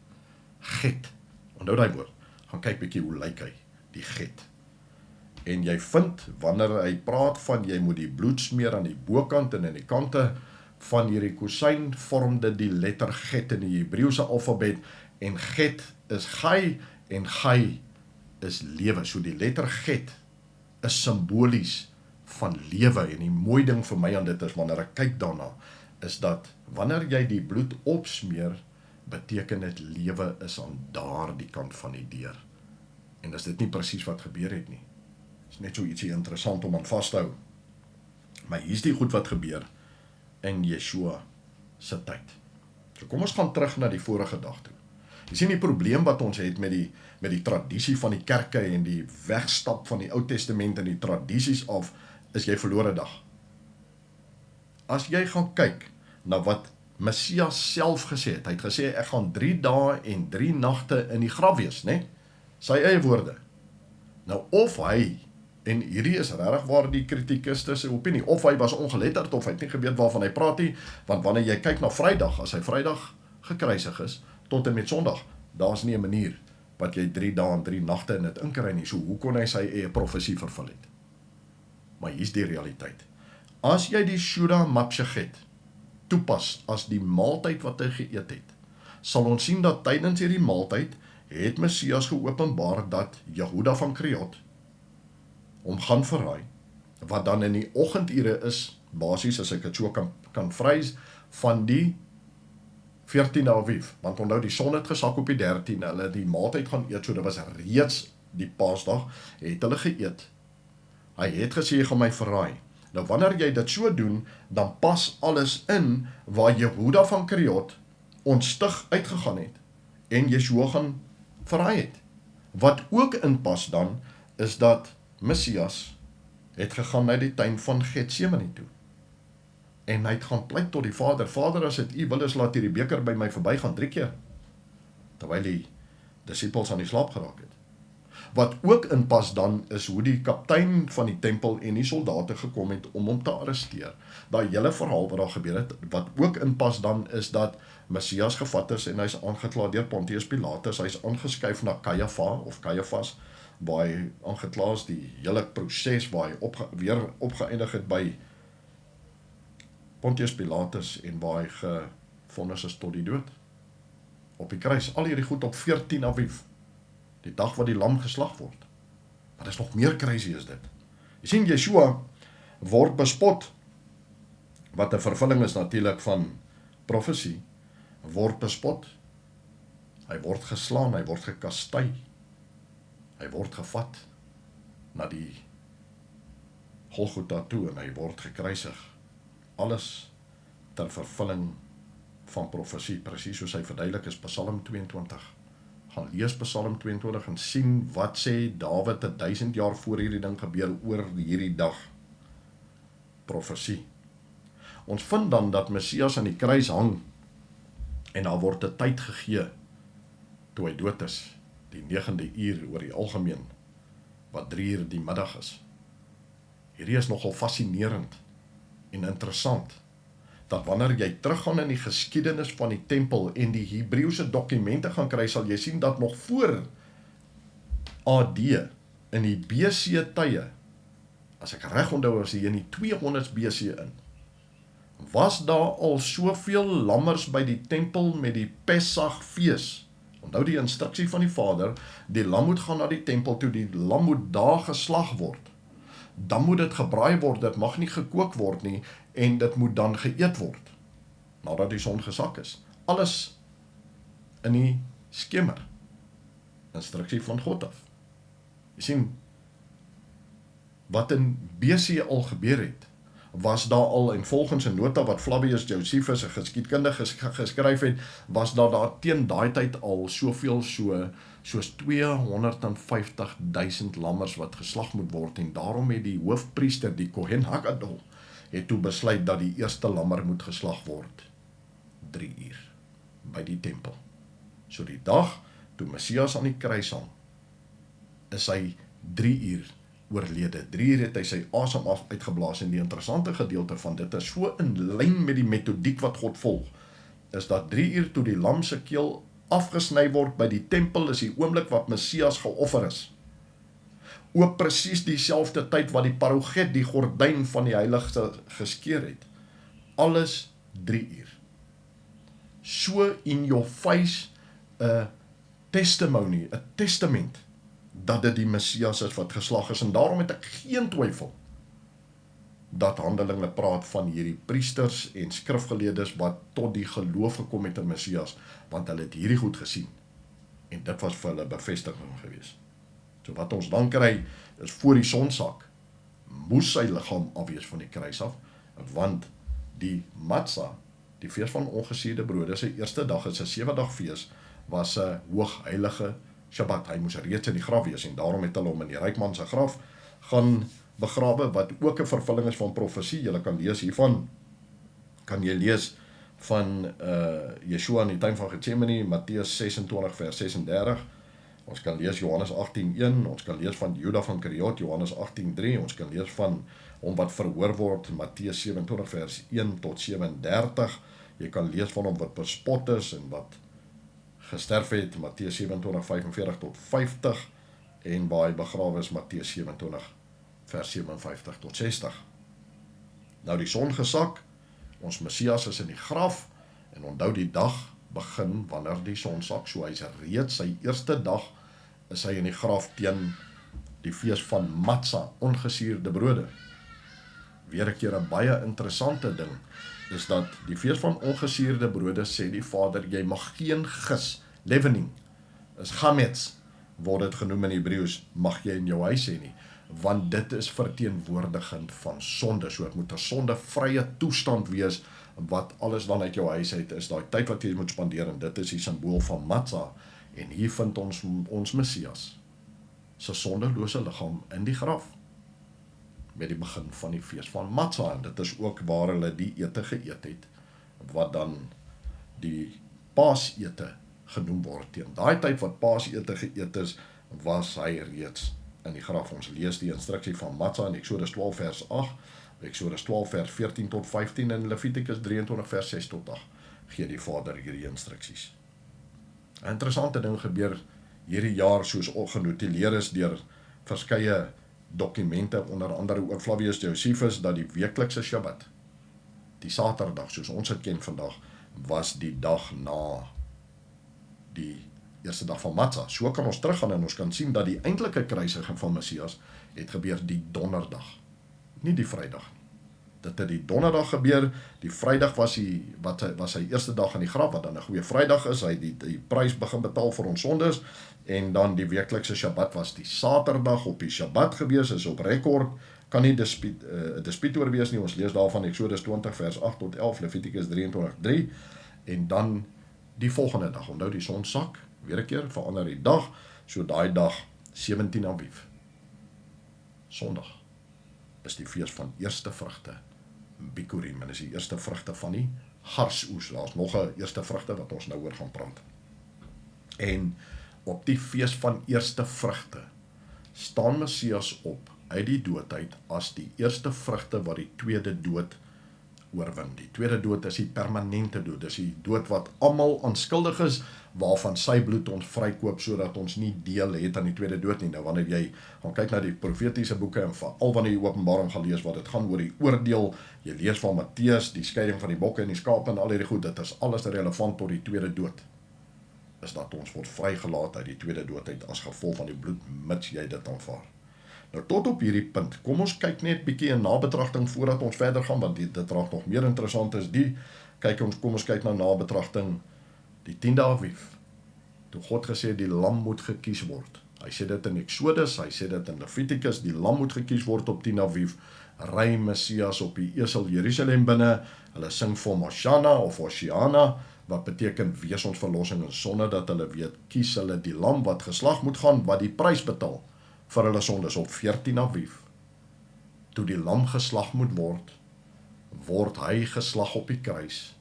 Get. Onthou daai woord. Gaan kyk bietjie hoe lyk hy, die get. En jy vind wanneer hy praat van jy moet die bloed smeer aan die bokant en aan die kante van hierdie kusyn, vorm dit die letter get in die Hebreëse alfabet, en get is gai en gai is lewe. So die letter get is simbolies van lewe, en die mooi ding vir my aan dit is, wanneer ek kyk daarna, is dat wanneer jy die bloed opsmeer, beteken dit lewe is aan daardie kant van die deur. En is dit nie presies wat gebeur het nie. Is net so ietsie interessant om aan vas te hou. Maar hier is die goed wat gebeur in Yeshua se tyd. So kom ons gaan terug na die vorige dag toe. Jy sien die probleem wat ons het met die tradisie van die kerke en die wegstap van die Ou Testament en die tradisies af, is jy verlore dag. As jy gaan kyk na wat Messias self gesê het, hy het gesê, ek gaan 3 dae en 3 nagte in die graf wees, né? Sy eie woorde. Nou of hy, en hierdie is regtig waar die kritikus se opinie, of hy was ongeletterd, of hy het nie geweet waarvan hy praat nie, want wanneer jy kyk na Vrydag, as hy Vrydag gekruisig is, tot en met Sondag, daar's nie 'n manier wat jy 3 dae en 3 nagte in dit inkry nie, so hoe kon hy sy eie profesie vervul het? Maar hier's die realiteit. As jy die Shura Mapsheget toepas as die maaltyd wat hy geëet het, sal ons sien dat tydens hierdie maaltyd het Messias geopenbaar dat Jehuda van Kriot hom gaan verraai, wat dan in die oggendure is, basies as ek dit so kan vrys, van die 14de Aviv, want onthou die son het gesak op die 13de, hulle die maaltyd gaan eet, so dit was reeds die Paasdag, het hulle geëet. Hy het gesê, jy gaan my verraai. Nou wanneer jy dit so doen, dan pas alles in waar Jehuda van Kriot ontstig uitgegaan het, en Yeshua gaan verraai het. Wat ook inpas dan, is dat Messias het gegaan na die tuin van Getsemane toe. En hy het gaan pleit tot die Vader, Vader, as dit U wil is, laat hierdie beker by my verbygaan 3 keer, terwyl die disippels aan die slaap geraak het. Wat ook inpas dan, is hoe die kaptein van die tempel en die soldate gekom het om hom te arresteer. Daai hele verhaal wat daar gebeur het, wat ook inpas dan, is dat Messias gevat is en hy is aangekla deur Pontius Pilatus, hy is aangeskuif na Caiaphas, waar hy aangekla is, die hele proses waar hy weer opgeëindig het by Pontius Pilatus, en waar hy gevonnis is tot die dood. Op die kruis, al hierdie goed op 14 Aviv, die dag wat die lam geslag word. Maar dit is nog meer crazy as dit. Jy sien, Yeshua word bespot, wat 'n vervulling is natuurlik van profesie, word bespot. Hy word geslaan, hy word gekastei, hy word gevat na die Golgotha toe, en hy word gekruisig. Alles ter vervulling van profesie, presies soos hy verduidelik is Psalm 22. Gaan lees Psalm 22 en sien wat sê Dawid 1000 jaar voor hierdie ding gebeur oor hierdie dag. Profesie. Ons vind dan dat Messias aan die kruis hang, en daar word 'n tyd gegee toe hy dood is, die 9de uur oor die algemeen, wat 3 uur die middag is. Hierdie is nogal fascinerend en interessant, dat wanneer jy teruggaan in die geskiedenis van die tempel en die Hebreëse dokumente gaan kry, sal jy sien dat nog voor AD, in die BC tye, as ek reg onthou, was hier in die 200 BC in, was daar al soveel lammers by die tempel met die Pesach fees. Onthou die instruksie van die Vader, die lam moet gaan na die tempel toe, die lam moet daar geslag word. Dan moet dit gebraai word, dit mag nie gekook word nie, en dit moet dan geëet word, nadat die son gesak is. Alles in die skemer, instruksie van God af. Jy sien, wat in BC al gebeur het, was daar al, en volgens 'n nota wat Flavius Josephus, 'n geskiedkundige, geskryf het, was daar teen daai tyd al soveel soos 250.000 lammers wat geslag moet word, en daarom het die hoofpriester, die Kohen Hagadol, het toe besluit dat die eerste lammer moet geslag word 3 uur by die tempel. So die dag toe Messias aan die kruis hang, is hy 3 uur oorlede. 3 uur het hy sy asem uitgeblaas, en die interessante gedeelte van dit is so in lyn met die metodiek wat God volg, is dat 3 uur toe die lam se keel afgesny word by die tempel, is die oomblik wat Messias geoffer is. Ook presies dieselfde tyd wat die paroget, die gordyn van die heiligste geskeur het. Alles 3 uur. So in your face 'n testimony, 'n testament, dat dit die Messias is wat geslag is, en daarom het ek geen twyfel dat Handelinge praat van hierdie priesters en skrifgeleerdes wat tot die geloof gekom het in Messias, want hulle het hierdie goed gesien, en dit was vir hulle bevestiging gewees. So wat ons dan kry, is voor die sonsak, moes sy liggaam afwees van die kruis af, want die Matzah, die fees van ongesierde brode, sy eerste dag, is 'n 7-dag fees, was 'n hoogheilige Shabbat. Hy moes reeds in die graf wees, en daarom het hulle hom in die rykman se graf gaan begrawe, wat ook 'n vervulling is van profesie. Julle kan lees hiervan, kan jy lees van Yeshua in die tuin van Getsemane, Matteus 26 vers 36, ons kan lees Johannes 18:1, ons kan lees van Juda van Kariot, Johannes 18:3, ons kan lees van hom wat verhoor word, Matteus 27 vers 1 tot 37, jy kan lees van hom wat bespot is, en wat gesterf het, Matteus 27, 45 tot 50, en waar hy begrawe is, Matteus 27, vers 57 tot 60. Nou die son gesak, ons Messias is in die graf, en onthou die dag begin wanneer die son sak, so hy is reeds sy eerste dag, is hy in die graf teen die fees van Matzah, ongesierde brode. Weer 'n keer 'n baie interessante ding, is dat die fees van ongesierde brode, sê die Vader, jy mag geen gis, leavening, is chametz, word dit genoem in Hebreëus, mag jy in jou huis hê nie, want dit is verteenwoordigend van sonde, so het moet 'n sondevrye toestand wees, wat alles dan uit jou huis uit is, daai tyd wat jy moet spandeer, en dit is die simbool van Matzah, en hier vind ons Messias, sy sondelose liggaam in die graf, met die begin van die fees van Matzah, en dit is ook waar hulle die ete geëet het, wat dan die paasete genoem word. Teen daai tyd wat paasete geëet is, was hy reeds in die graf. Ons lees die instruksie van Matzah in Eksodus 12 vers 8, Eksodus 12 vers 14 tot 15, en Levitikus 23 vers 6 tot 8, gee die Vader hierdie instruksies. 'n Interessante ding gebeur hierdie jaar, soos genotuleer is deur verskeie dokumente, onder andere ook Flavius Josephus, dat die weeklikse Shabbat, die Saterdag, soos ons het ken vandag, was die dag na die eerste dag van Matzah. So kan ons teruggaan en ons kan sien dat die eintlike kruisiging van Messias het gebeur die donderdag, nie die Vrydag nie. Dit het die donderdag gebeur, die Vrydag was sy eerste dag in die graf, wat dan 'n goeie Vrydag is, hy het die prys begin betaal vir ons sondes, en dan die weeklikse Shabbat was die Saterdag op die Shabbat gewees, is op rekord, kan nie dispuut oor wees nie, ons lees daarvan Eksodus 20 vers 8 tot 11, Levitikus 23:3, en dan die volgende dag, onthou die son sak, weer 'n keer, verander die dag, so daai dag, 17 Aviv, Sondag, is die fees van eerste vrugte, Bikurim, en is die eerste vrugte van die garsoes, daar is nog 'n eerste vrugte wat ons nou oor gaan praat. En op die fees van eerste vrugte, staan Messias op, uit die dood uit, as die eerste vrugte wat die tweede dood oorwin. Die tweede dood is die permanente dood, dis die dood wat almal aanskuldig is, waarvan sy bloed ons vrykoop, sodat ons nie deel het aan die tweede dood nie. Nou wanneer jy gaan kyk na die profetiese boeke, en veral wanneer jy Openbaring gaan lees, wat dit gaan oor die oordeel, jy lees van Matteus, die skeiding van die bokke en die skape en al hierdie goed, dit is alles relevant tot die tweede dood, is dat ons word vrygelaat uit die tweede dood uit, as gevolg van die bloed, mits jy dit aanvaar. Nou tot op hierdie punt, kom ons kyk net bietjie in nabetragting voordat ons verder gaan, want dit raak nog meer interessant is kom ons kyk na nabetragting, die 10de Aviv, toe God gesê die lam moet gekies word. Hy sê dit in Exodus, hy sê dit in Levitikus, die lam moet gekies word op 10 Aviv, ry Messias op die esel Jerusalem binne, hulle sing vir Hosanna of Hosiana, wat beteken wees ons verlossing, en sonder dat hulle weet, kies hulle die lam wat geslag moet gaan, wat die prys betaal vir hulle sondes op 14 Aviv. Toe die lam geslag moet word hy geslag op die kruis.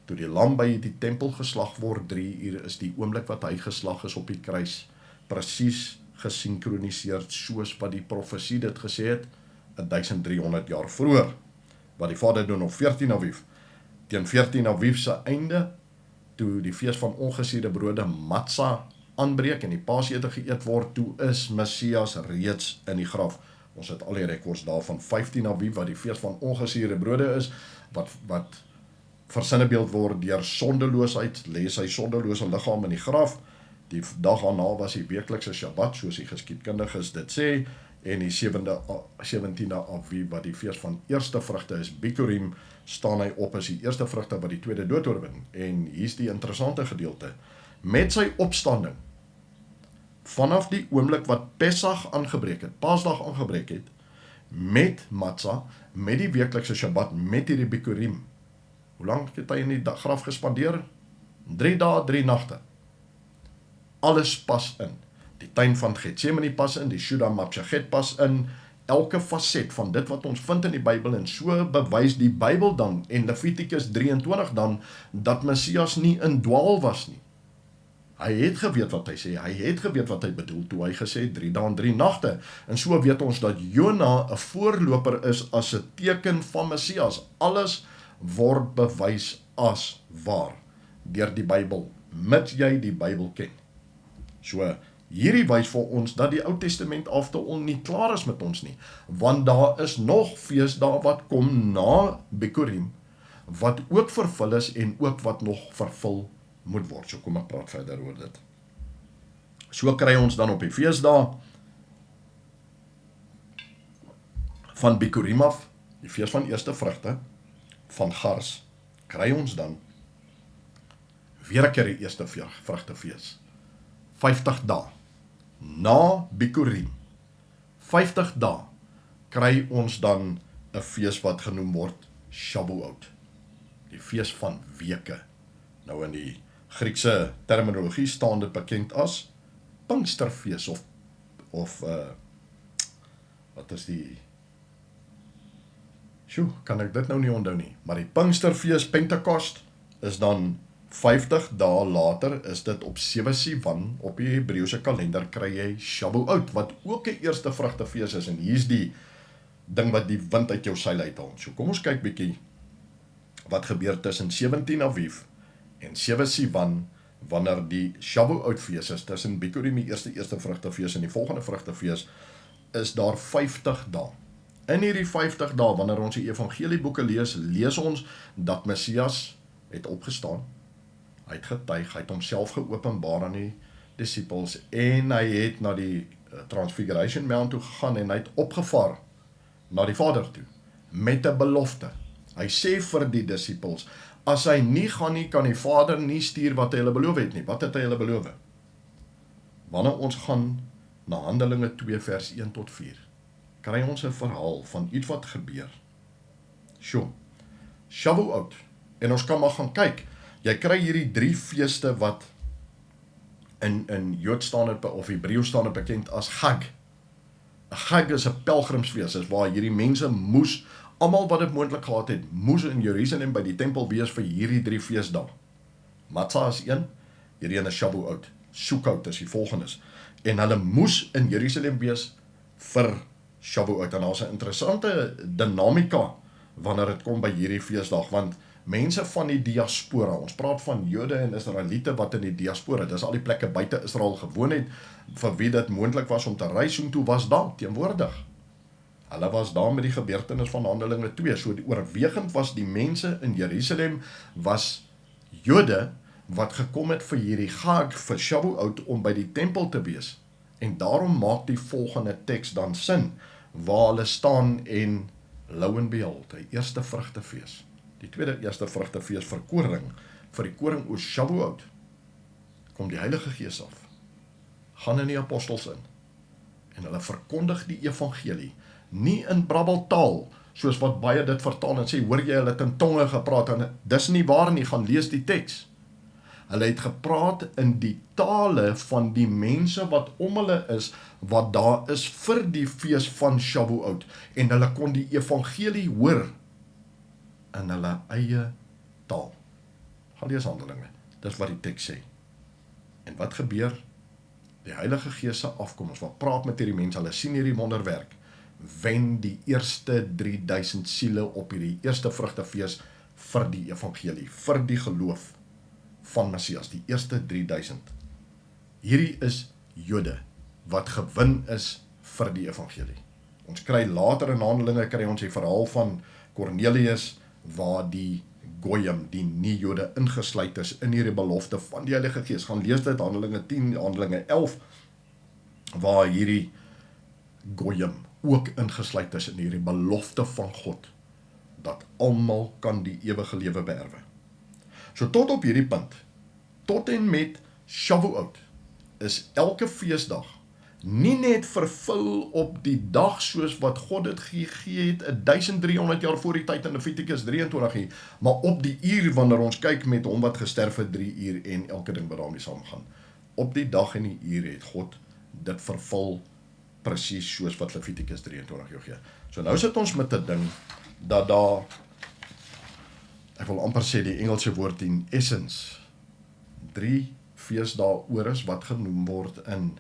Toe die lam by die tempel geslag word, 3 uur is die oomblik wat hy geslag is op die kruis, presies gesinkroniseer, soos wat die profesie dit gesê het, 1300 jaar vroeër, wat die Vader doen op 14 Aviv. Teen 14 Aviv se einde, toe die fees van ongesierde brode Matzah aanbreek en die paasete geëet word, toe is Messias reeds in die graf. Ons het al die rekords daarvan 15 Aviv, wat die fees van ongesierde brode is, wat versinnebeeld word deur sondeloosheid, lê sy sondelose liggaam in die graf. Die dag daarna was die weeklikse Shabbat, soos die geskiedkundiges dit sê, en die 17de Aviv, wat die fees van eerste vrugte is, Bikurim, staan hy op as die eerste vrugte wat die tweede dood oorwin. En hier is die interessante gedeelte. Met sy opstanding, vanaf die oomblik wat Pesach aangebreek het, Paasdag aangebreek het, met Matzah, met die weeklikse Shabbat, met hierdie Bikurim, hoe lang het hy in die graf gespandeer? 3 dae, 3 nagte. Alles pas in. Die tuin van Getsemane pas in, die Shuda Mapshaget pas in, elke facet van dit wat ons vind in die Bybel, en so bewys die Bybel dan, en Levitikus 23 dan, dat Messias nie in dwaal was nie. Hy het geweet wat hy sê, hy het geweet wat hy bedoel, toe hy gesê 3 dae en 3 nagte, en so weet ons dat Jona 'n voorloper is as 'n teken van Messias. Alles word bewys as waar, deur die Bybel, mits jy die Bybel ken. So, hierdie wys vir ons dat die Ou Testament aftal nie klaar is met ons nie, want daar is nog feesdae wat kom na Bikurim, wat ook vervul is en ook wat nog vervul moet word. So kom ek praat verder oor dit. So kry ons dan op die feesdae van Bikurim af, die fees van eerste vrugte, van gars, kry ons dan weer 'n keer die eerste vrugtefees. 50 dae na Bikurim, 50 dae, kry ons dan 'n fees wat genoem word Shavuot, die fees van weke. Nou in die Griekse terminologie staan dit bekend as Pinksterfees, of wat is die, kan ek dit nou nie onthou nie, maar die Pinksterfees, Pentekost, is dan 50 dae later, is dit op 7 Sivan, op die Hebreëse kalender, kry jy Shavuot, wat ook 'n eerste vrugtefees is, en hier is die ding wat die wind uit jou seil uithaal. So kom ons kyk bietjie wat gebeur tussen 17 Aviv en 7 Sivan, wanneer die Shavuot fees is, tussen Bikurim die eerste vrugtefees en die volgende vrugtefees, is daar 50 dae. In hierdie 50 dae, wanneer ons die evangelieboeke lees ons dat Messias het opgestaan, hy het getuig, hy het homself geopenbaar aan die disciples, en hy het na die Transfiguration Mount toe gegaan, en hy het opgevaar na die Vader toe, met 'n belofte. Hy sê vir die disciples, as hy nie gaan nie, kan die Vader nie stuur wat hy hulle beloof het nie. Wat het hy hulle beloof? Wanneer ons gaan na Handelinge 2 vers 1 tot 4, kry ons 'n verhaal van iets wat gebeur. Shavuot, en ons kan maar gaan kyk, jy kry hierdie 3 feeste wat in Jood staan het, of Hebreëus staan het bekend as Chag. 'n Chag is 'n pelgrimsfees, is waar hierdie mense moes, almal wat dit moontlik gehad het, moes in Jerusalem by die tempel wees vir hierdie 3 feesdae. Matzah is een, hierdie een is Shavuot, Sukkot is die volgendes, en hulle moes in Jerusalem wees vir Shavuot, en daar's 'n interessante dinamika wanneer dit kom by hierdie feesdag, want mense van die diaspora, ons praat van Jode en Israeliete wat in die diaspora, dis al die plekke buite Israel gewoon het, vir wie dit moontlik was om te reis soontoe, was daar teenwoordig. Hulle was daar met die gebeurtenis van Handelinge 2, so oorwegend was die mense in Jerusalem, was Jode, wat gekom het vir hierdie Gag, vir Shavuot, om by die tempel te wees. En daarom maak die volgende teks dan sin, waar hulle staan en lou en behold, die eerste vrugtefees, die tweede eerste vrugtefees vir koring, vir die koring oor Shavuot, kom die Heilige Gees af, gaan in die apostels in, en hulle verkondig die evangelie, nie in brabbeltaal, soos wat baie dit vertaal en sê, hoor jy hulle het in tonge gepraat, en dis nie waar nie, gaan lees die teks. Hulle het gepraat in die tale van die mense wat om hulle is, wat daar is vir die fees van Shavuot, en hulle kon die evangelie hoor in hulle eie taal. Gaan lees Handelinge, dis wat die teks sê. En wat gebeur? Die Heilige Gees se afkoms, wat praat met hierdie mense, hulle sien hierdie wonderwerk, wen die eerste 3000 siele op hierdie eerste vrugtefees vir die evangelie, vir die geloof van Messias, die eerste 3000. Hierdie is Jode, wat gewin is vir die evangelie. Ons kry later in Handelinge, kry ons die verhaal van Cornelius, waar die Goyim, die nie-Jode ingesluit is in hierdie belofte van die Heilige Gees. Gaan lees dit, Handelinge 10, Handelinge 11, waar hierdie Goyim ook ingesluit is in hierdie belofte van God, dat almal kan die ewige lewe beerwe. So tot op hierdie punt, tot en met Shavuot, is elke feesdag nie net vervul op die dag soos wat God dit gegee het 1300 jaar voor die tyd in Levitikus 23 nie, maar op die uur wanneer ons kyk met hom wat gesterf het 3 uur en elke ding wat daarmee saamgaan. Op die dag en die uur het God dit vervul presies soos wat Levitikus 23 jou gee. So nou sit ons met 'n ding dat daar, ek wil amper sê die Engelse woord in essence, 3 feesdae oor is wat genoem word in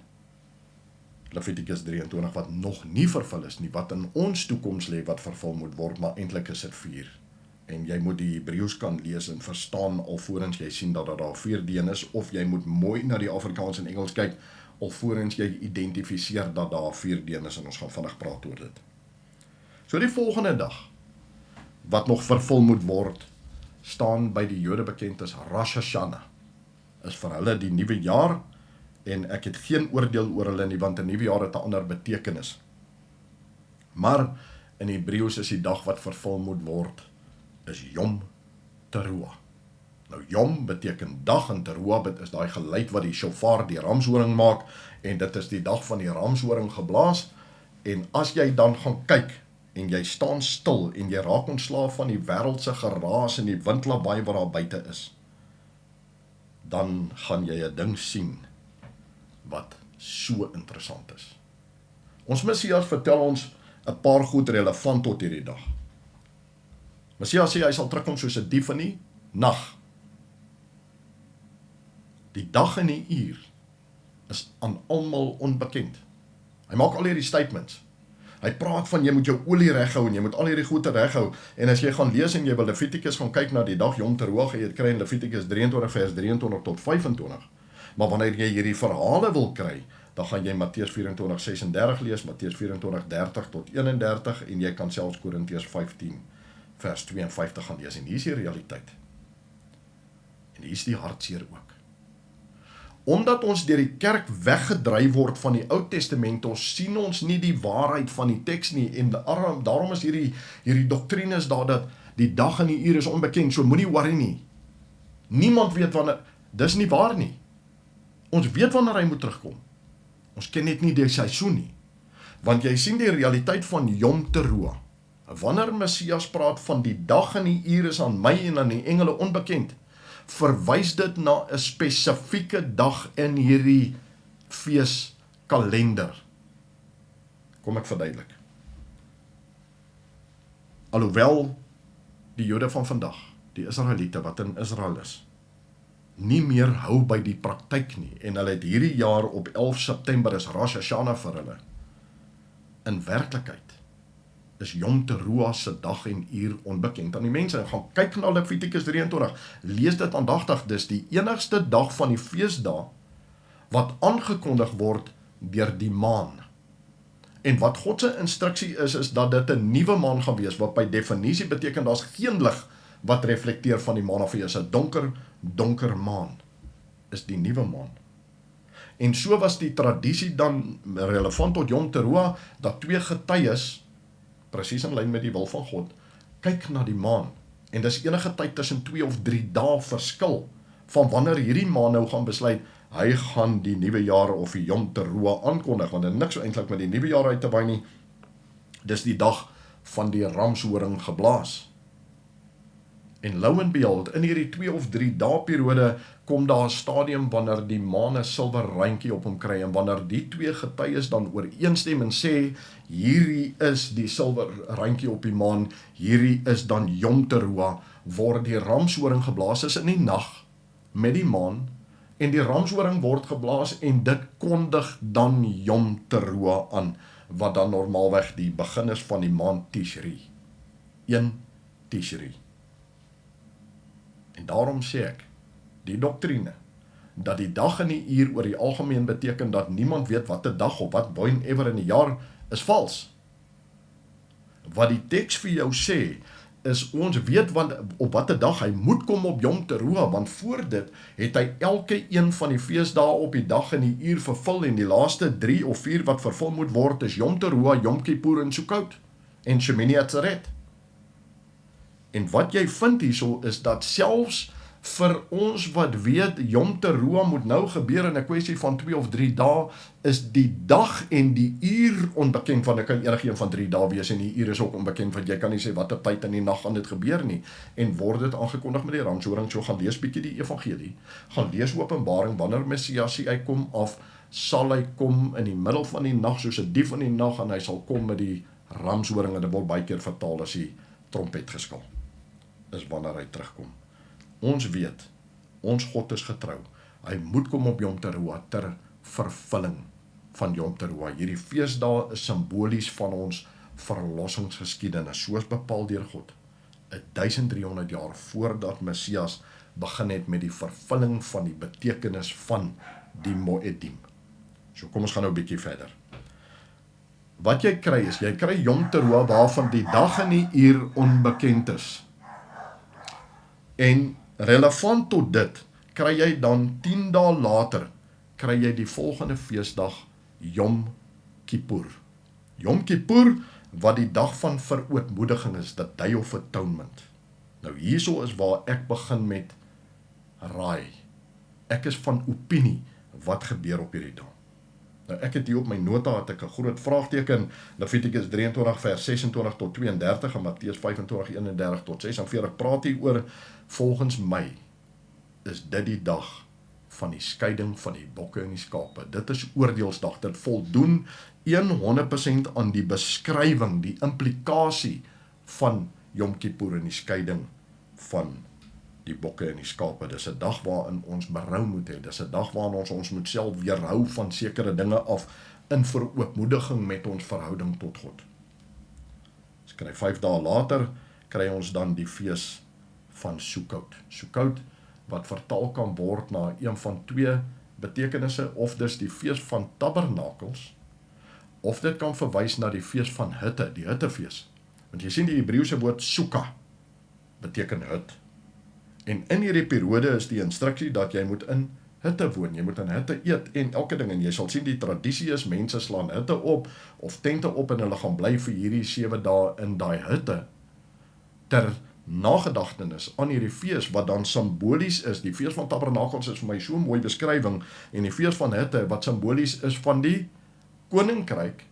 Levitikus 23 wat nog nie vervul is nie, wat in ons toekoms lê wat vervul moet word, maar eintlik is dit 4. En jy moet die Hebreëus kan lees en verstaan alvorens jy sien dat daar 4 deen is, of jy moet mooi na die Afrikaans en Engels kyk alvorens jy identifiseer dat daar 4 deen is, en ons gaan vinnig praat oor dit. So die volgende dag wat nog vervul moet word, staan by die Jode bekend as Rosh Hashanah, is vir hulle die nuwe jaar, en ek het geen oordeel oor hulle nie, want 'n nuwe jaar het 'n ander betekenis. Maar in Hebreëus is die dag wat vervul moet word, is Yom Teruah. Nou Yom beteken dag, en Teruah is daai geluid wat die shofar, die ramshoring maak, en dit is die dag van die ramshoring geblaas, en as jy dan gaan kyk, en jy staan stil, en jy raak ontslaaf van die wêreldse geraas en die windlawaai wat daar buite is, dan gaan jy 'n ding sien, wat so interessant is. Ons Messias vertel ons 'n paar goed relevant tot hierdie dag. Messias sê hy sal terugkom soos 'n dief in die nag. Die dag en die uur is aan almal onbekend. Hy maak al hierdie statements. Hy praat van jy moet jou olie reghou en jy moet al hierdie goede reghou. En as jy gaan lees en jy wil Levitikus gaan kyk na die dag Yom Teruah, jy kry in Levitikus 23 vers 23 tot 25. Maar wanneer jy hierdie verhale wil kry, dan gaan jy Matteus 24:36 lees, Matteus 24:30 tot 31, en jy kan selfs Korintiërs 15 vers 52 gaan lees. En hier is die realiteit. En hier is die hartseer ook. Omdat ons deur die kerk weggedryf word van die Ou Testament, ons sien ons nie die waarheid van die teks nie, en daarom is hierdie doktrines daar dat die dag en die uur is onbekend, so moenie worry nie. Niemand weet wanneer, dis nie waar nie. Ons weet wanneer hy moet terugkom. Ons ken net nie die seisoen nie. Want jy sien die realiteit van Yom Teruah. Wanneer Messias praat van die dag en die uur is aan my en aan die engele onbekend, verwys dit na 'n spesifieke dag in hierdie feeskalender. Kom ek verduidelik. Alhoewel die Jode van vandag, die Israeliete wat in Israel is, nie meer hou by die praktyk nie, en hulle het hierdie jaar op 11 September is Rosh Hashanah vir hulle. In werklikheid is Yom Teruah se dag en uur onbekend aan die mense. En gaan kyk na Levitikus 23, lees dit aandagtig, dis die enigste dag van die feesdae wat aangekondig word deur die maan. En wat God se instruksie is dat dit 'n nuwe maan gaan wees, wat by definisie beteken daar's geen lig wat reflekteer van die maan af, is 'n donker maan, is die nuwe maan. En so was die tradisie dan relevant tot Yom Teruah, dat twee getuies, presies in lyn met die wil van God, kyk na die maan. En dis enige tyd tussen 2 of 3 dae verskil, van wanneer hierdie maan nou gaan besluit, hy gaan die nuwe jaar of die Yom Teruah aankondig, want dit niks so eintlik met die nuwe jaar uit te wy nie. Dis die dag van die ramshoring geblaas. En lou en behold, in hierdie 2 of 3 dae periode kom daar 'n stadium wanneer die maan 'n silwer randjie op hom kry, en wanneer die twee getuies dan ooreenstem en sê, hierdie is die silwer randjie op die maan, hierdie is dan Yom Teruah, word die ramshoring geblaas, is in die nag met die maan, en die ramshoring word geblaas, en dit kondig dan Yom Teruah aan, wat dan normaalweg die begin is van die maand Tishri. 1 Tishri. En daarom sê ek, die doktrine, dat die dag en die uur oor die algemeen beteken dat niemand weet wat 'n dag of wat whenever in die jaar is vals. Wat die teks vir jou sê, is ons weet op watter dag hy moet kom op Yom Teruah, want voor dit het hy elke een van die feesdae op die dag en die uur vervul, en die laaste 3 of 4 wat vervul moet word is Yom Teruah, Yom Kippur en Sukkot en Shemini Atzeret. En wat jy vind hierso is dat selfs vir ons wat weet Yom Teruah moet nou gebeur in 'n kwessie van 2 of 3 dae, is die dag en die uur onbekend, want dit kan enige een van 3 dae wees, en die uur is ook onbekend, want jy kan nie sê watter tyd in die nag gaan dit gebeur nie, en word dit aangekondig met die ramshoring. So gaan lees bietjie die evangelie, gaan lees Openbaring, wanneer Messias hy kom af, sal hy kom in die middel van die nag, soos 'n dief in die nag, en hy sal kom met die ramshoring, en dit word baie keer vertaal as die trompetgeskal, is wanneer hy terugkom. Ons weet, ons God is getrou. Hy moet kom op Yom Teruah ter vervulling van Yom Teruah. Hierdie feesdae is simbolies van ons verlossingsgeskiedenis, soos bepaal deur God, 1300 jaar voordat Messias begin het met die vervulling van die betekenis van die Moedim. So kom ons gaan nou 'n bietjie verder. Wat jy kry is, jy kry Yom Teruah waarvan die dag en die uur onbekend is. En relevant tot dit, kry jy dan 10 dae later, kry jy die volgende feesdag, Yom Kippur. Yom Kippur, wat die dag van verootmoediging is, the Day of Atonement. Nou hierso is waar ek begin met raai. Ek is van opinie, wat gebeur op hierdie dag. Nou ek het hier op my nota, het ek 'n groot vraagteken, Levitikus 23 vers 26 tot 32, en Matteus 25, 31 tot 46, praat hier oor, volgens my, is dit die dag van die skeiding van die bokke en die skape. Dit is oordeelsdag, dit voldoen 100% aan die beskrywing, die implikasie van Yom Kippur en die skeiding van die bokke en die skape. Dis 'n dag waarin ons berou moet hê, dis 'n dag waarin ons moet self weerhou van sekere dinge af, in verootmoediging met ons verhouding tot God. Ons kry 5 dae later, kry ons dan die fees van Sukkot. Sukkot, wat vertaal kan word na een van 2 betekenisse, of dis die fees van tabernakels, of dit kan verwys na die fees van hitte, die hittefees. Want jy sien die Hebreëse woord Sukkah, beteken hut. En in hierdie periode is die instruksie dat jy moet in hitte woon, jy moet in hitte eet en elke ding, en jy sal sien die tradisie is, mense slaan hitte op, of tente op, en hulle gaan bly vir hierdie 7 dae in daai hitte, ter nagedagtenis aan hierdie fees, wat dan simbolies is. Die fees van tabernakels is vir my so 'n mooi beskrywing, en die fees van hitte, wat simbolies is van die koninkryk,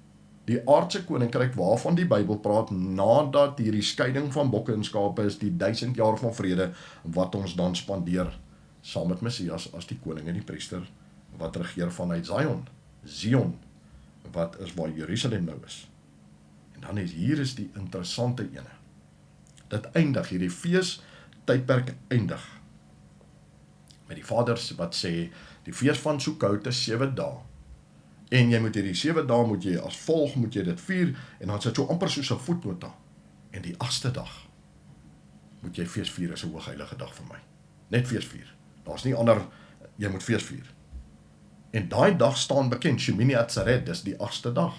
die aardse koninkryk waarvan die Bybel praat, nadat hierdie skeiding van bokke en skape is, die 1000 jaar van vrede, wat ons dan spandeer, saam met Messias as die koning en die priester, wat regeer vanuit Zion, wat is waar Jerusalem nou is. En dan hier is die interessante ene. Dit eindig, hierdie fees tydperk eindig, met die vaders wat sê, die fees van Sukkot is 7 dae, En jy moet hierdie 7 dae, moet jy as volg, moet jy dit vier, en dan is dit so amper soos 'n voetnota. En die 8ste dag, moet jy fees vier, is 'n hoogheilige dag vir my. Net fees vier. Daar's nie ander, jy moet fees vier. En daai dag staan bekend, Shemini Atzeret, dis die 8ste dag,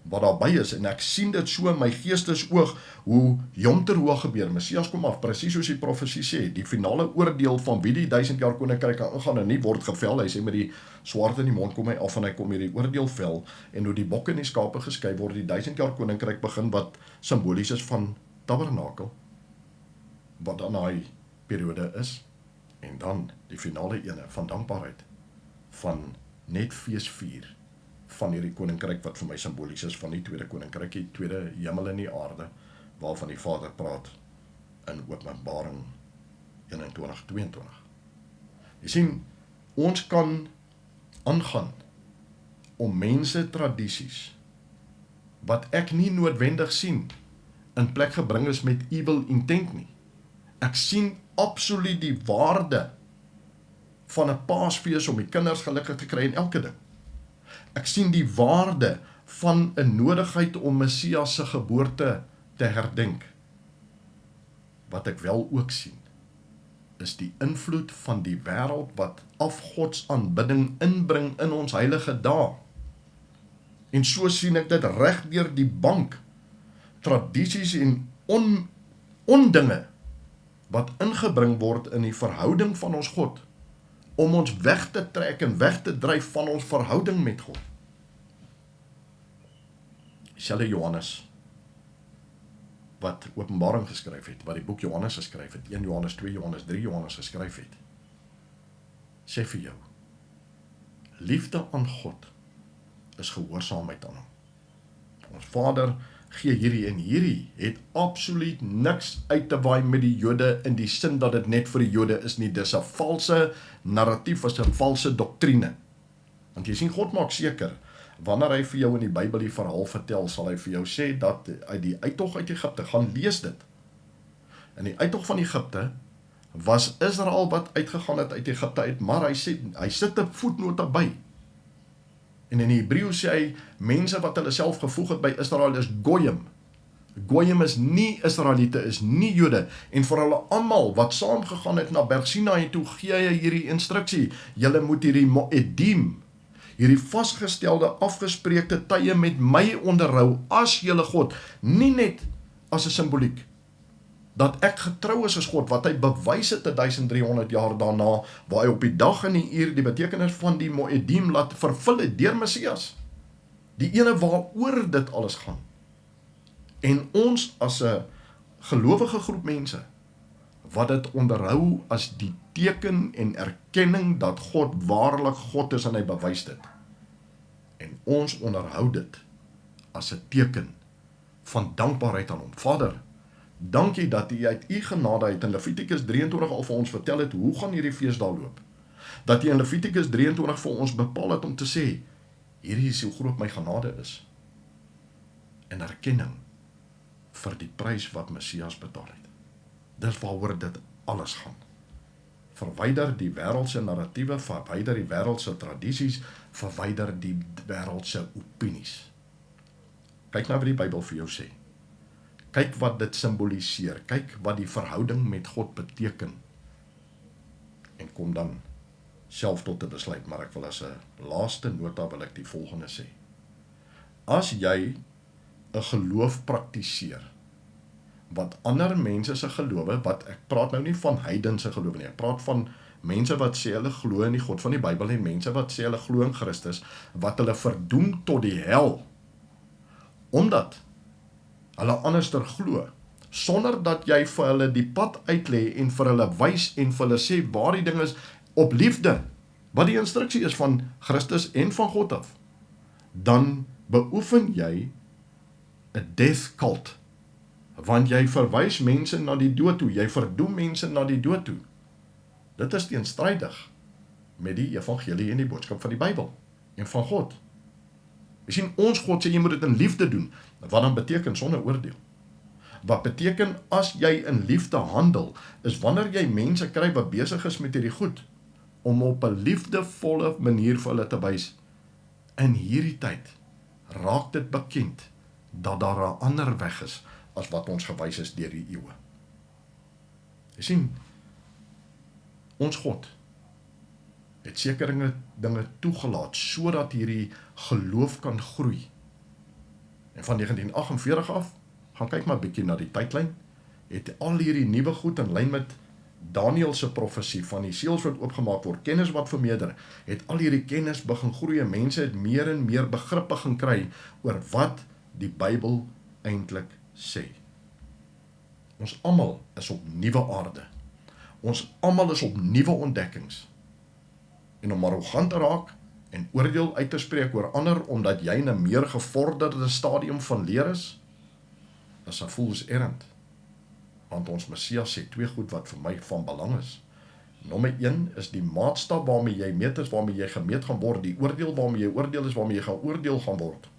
wat daarby is, en ek sien dit so in my geestesoog, hoe Yom Teruah gebeur, Messias kom af, presies soos die profesie sê, die finale oordeel van wie die 1000 jaar koninkryk kan ingaan en nie word gevel, hy sê met die swaard in die mond kom hy af en hy kom hierdie oordeel vel, en hoe die bokke en die skape geskei word, die 1000 jaar koninkryk begin, wat simbolies is van tabernakel, wat dan daai periode is, en dan die finale ene van dankbaarheid, van net fees vier, van hierdie koninkryk wat vir my simbolies is van die tweede koninkryk, die tweede hemel en die aarde, waarvan die Vader praat in Openbaring 21:22. Jy sien, ons kan aangaan om mense tradisies, wat ek nie noodwendig sien, in plek gebring is met evil intent nie. Ek sien absoluut die waarde van 'n Paasfees om die kinders gelukkig te kry en elke ding. Ek sien die waarde van 'n nodigheid om Messias se geboorte te herdenk. Wat ek wel ook sien, is die invloed van die wêreld wat afgodsaanbidding inbring in ons heilige dae. En so sien ek dit reg deur die bank, tradisies en ondinge wat ingebring word in die verhouding van ons God, om ons weg te trek en weg te dryf van ons verhouding met God. Dieselfde Johannes, wat Openbaring geskryf het, wat die boek Johannes geskryf het, 1 Johannes, 2 Johannes, 3 Johannes geskryf het, sê vir jou, liefde aan God is gehoorsaamheid aan hom. Ons Vader gee hierdie, en hierdie het absoluut niks uit te waai met die Jode in die sin dat dit net vir die Jode is nie. Dis 'n valse narratief, is 'n valse doktrine. Want jy sien, God maak seker, wanneer hy vir jou in die Bybel die verhaal vertel, sal hy vir jou sê dat uit die uittog uit Egipte, gaan lees dit. In die uittog van Egipte was Israel wat uitgegaan het uit Egipte uit, maar hy sit 'n voetnota by. En in die Hebreëus sê hy, mense wat hulle self gevoeg het by Israel is Goyim. Goyim is nie Israeliete, is nie Jode, en vir hulle almal wat saamgegaan het na Berg Sinaï toe, gee hy hierdie instruksie, julle moet hierdie Moedim, hierdie vasgestelde, afgespreekte tye met my onderhou, as julle God, nie net as 'n simboliek, dat ek getrou is as God, wat hy bewys het 1300 jaar daarna, waar hy op die dag en die uur die betekenis van die Moedim laat vervul het deur Messias. Die ene waaroor dit alles gaan. En ons as 'n gelowige groep mense, wat dit onderhou as die teken en erkenning dat God waarlik God is en hy bewys dit. En ons onderhou dit as 'n teken van dankbaarheid aan hom. Vader, dankie dat u uit u genade uit in Levitikus 23 al vir ons vertel het, hoe gaan hierdie feesdae loop? Dat u in Levitikus 23 vir ons bepaal het om te sê, hierdie is hoe groot my genade is. En erkenning vir die prys wat Messias betaal het. Dis waaroor dit alles gaan. Verwyder die wêreldse narratiewe, verwyder die wêreldse tradisies, verwyder die wêreldse opinies. Kyk nou wat die Bybel vir jou sê. Kyk wat dit simboliseer, kyk wat die verhouding met God beteken. En kom dan self tot 'n besluit, maar ek wil as 'n laaste nota wil ek die volgende sê. As jy 'n geloof praktiseer, wat ander mense se gelowe, wat ek praat nou nie van heidense gelowe nie, ek praat van mense wat sê hulle glo in die God van die Bybel, en mense wat sê hulle glo in Christus, wat hulle verdoem tot die hel, omdat hulle anderster glo, sonder dat jy vir hulle die pad uitlê en vir hulle wys en vir hulle sê waar die ding is, op liefde, wat die instruksie is van Christus en van God af, dan beoefen jy 'n death cult, want jy verwys mense na die dood toe, jy verdoem mense na die dood toe. Dit is teenstrydig met die evangelie en die boodskap van die Bybel en van God. Jy sien, ons God sê jy moet dit in liefde doen, wat dan beteken sonder oordeel. Wat beteken as jy in liefde handel, is wanneer jy mense kry wat besig is met hierdie goed, om op 'n liefdevolle manier vir hulle te wys, In hierdie tyd raak dit bekend dat daar 'n ander weg is as wat ons gewys is deur die eeue. Jy sien, ons God het sekere dinge toegelaat sodat hierdie geloof kan groei. En van 1948 af, gaan kyk maar bietjie na die tydlyn, het al hierdie nuwe goed in lyn met Daniël se profesie van die seels wat oopgemaak word, kennis wat vermeerder, het al hierdie kennis begin groei en mense het meer en meer begrip begin kry oor wat die Bybel eintlik sê. Ons almal is op nuwe aarde. Ons almal is op nuwe ontdekkings. En om arrogant te raak en oordeel uit te spreek oor ander omdat jy in 'n meer gevorderde stadium van leer is 'n fool's errand. Want ons Messias sê twee goed wat vir my van belang is. Nommer 1 is die maatstaf waarmee jy meet is, waarmee jy gemeet gaan word, die oordeel waarmee jy oordeel is, waarmee jy geoordeel gaan word.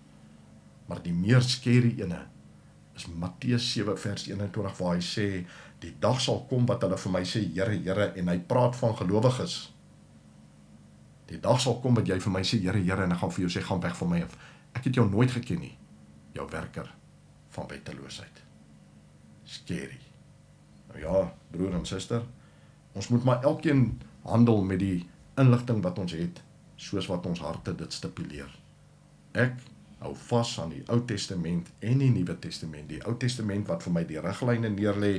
Maar die meer scary ene is Matteus 7 vers 21 waar hy sê, die dag sal kom wat hulle vir my sê, Here, Here, en hy praat van gelowiges. Die dag sal kom wat jy vir my sê, Here, Here, en ek gaan vir jou sê, gaan weg van my af. Ek het jou nooit geken nie, jou werker van wetteloosheid. Scary. Nou ja, broer en suster, ons moet maar elkeen handel met die inligting wat ons het, soos wat ons harte dit stipuleer. Ek hou vas aan die Ou Testament en die Nuwe Testament. Die Ou Testament wat vir my die riglyne neerlê,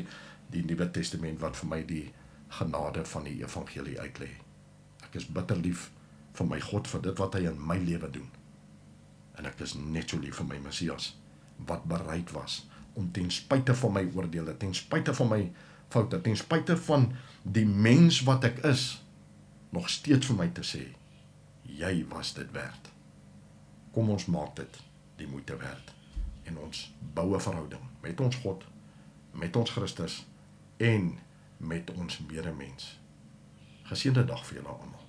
die Nuwe Testament wat vir my die genade van die evangelie uitlê. Ek is bitter lief vir my God vir dit wat hy in my lewe doen. En ek is net so lief vir my Messias, wat bereid was om ten spyte van my oordeele, ten spyte van my foute, ten spyte van die mens wat ek is, nog steeds vir my te sê, jy was dit werd. Kom ons maak dit die moeite werd. En ons bou 'n verhouding met ons God, met ons Christus en met ons medemens. Geseënde dag vir julle almal.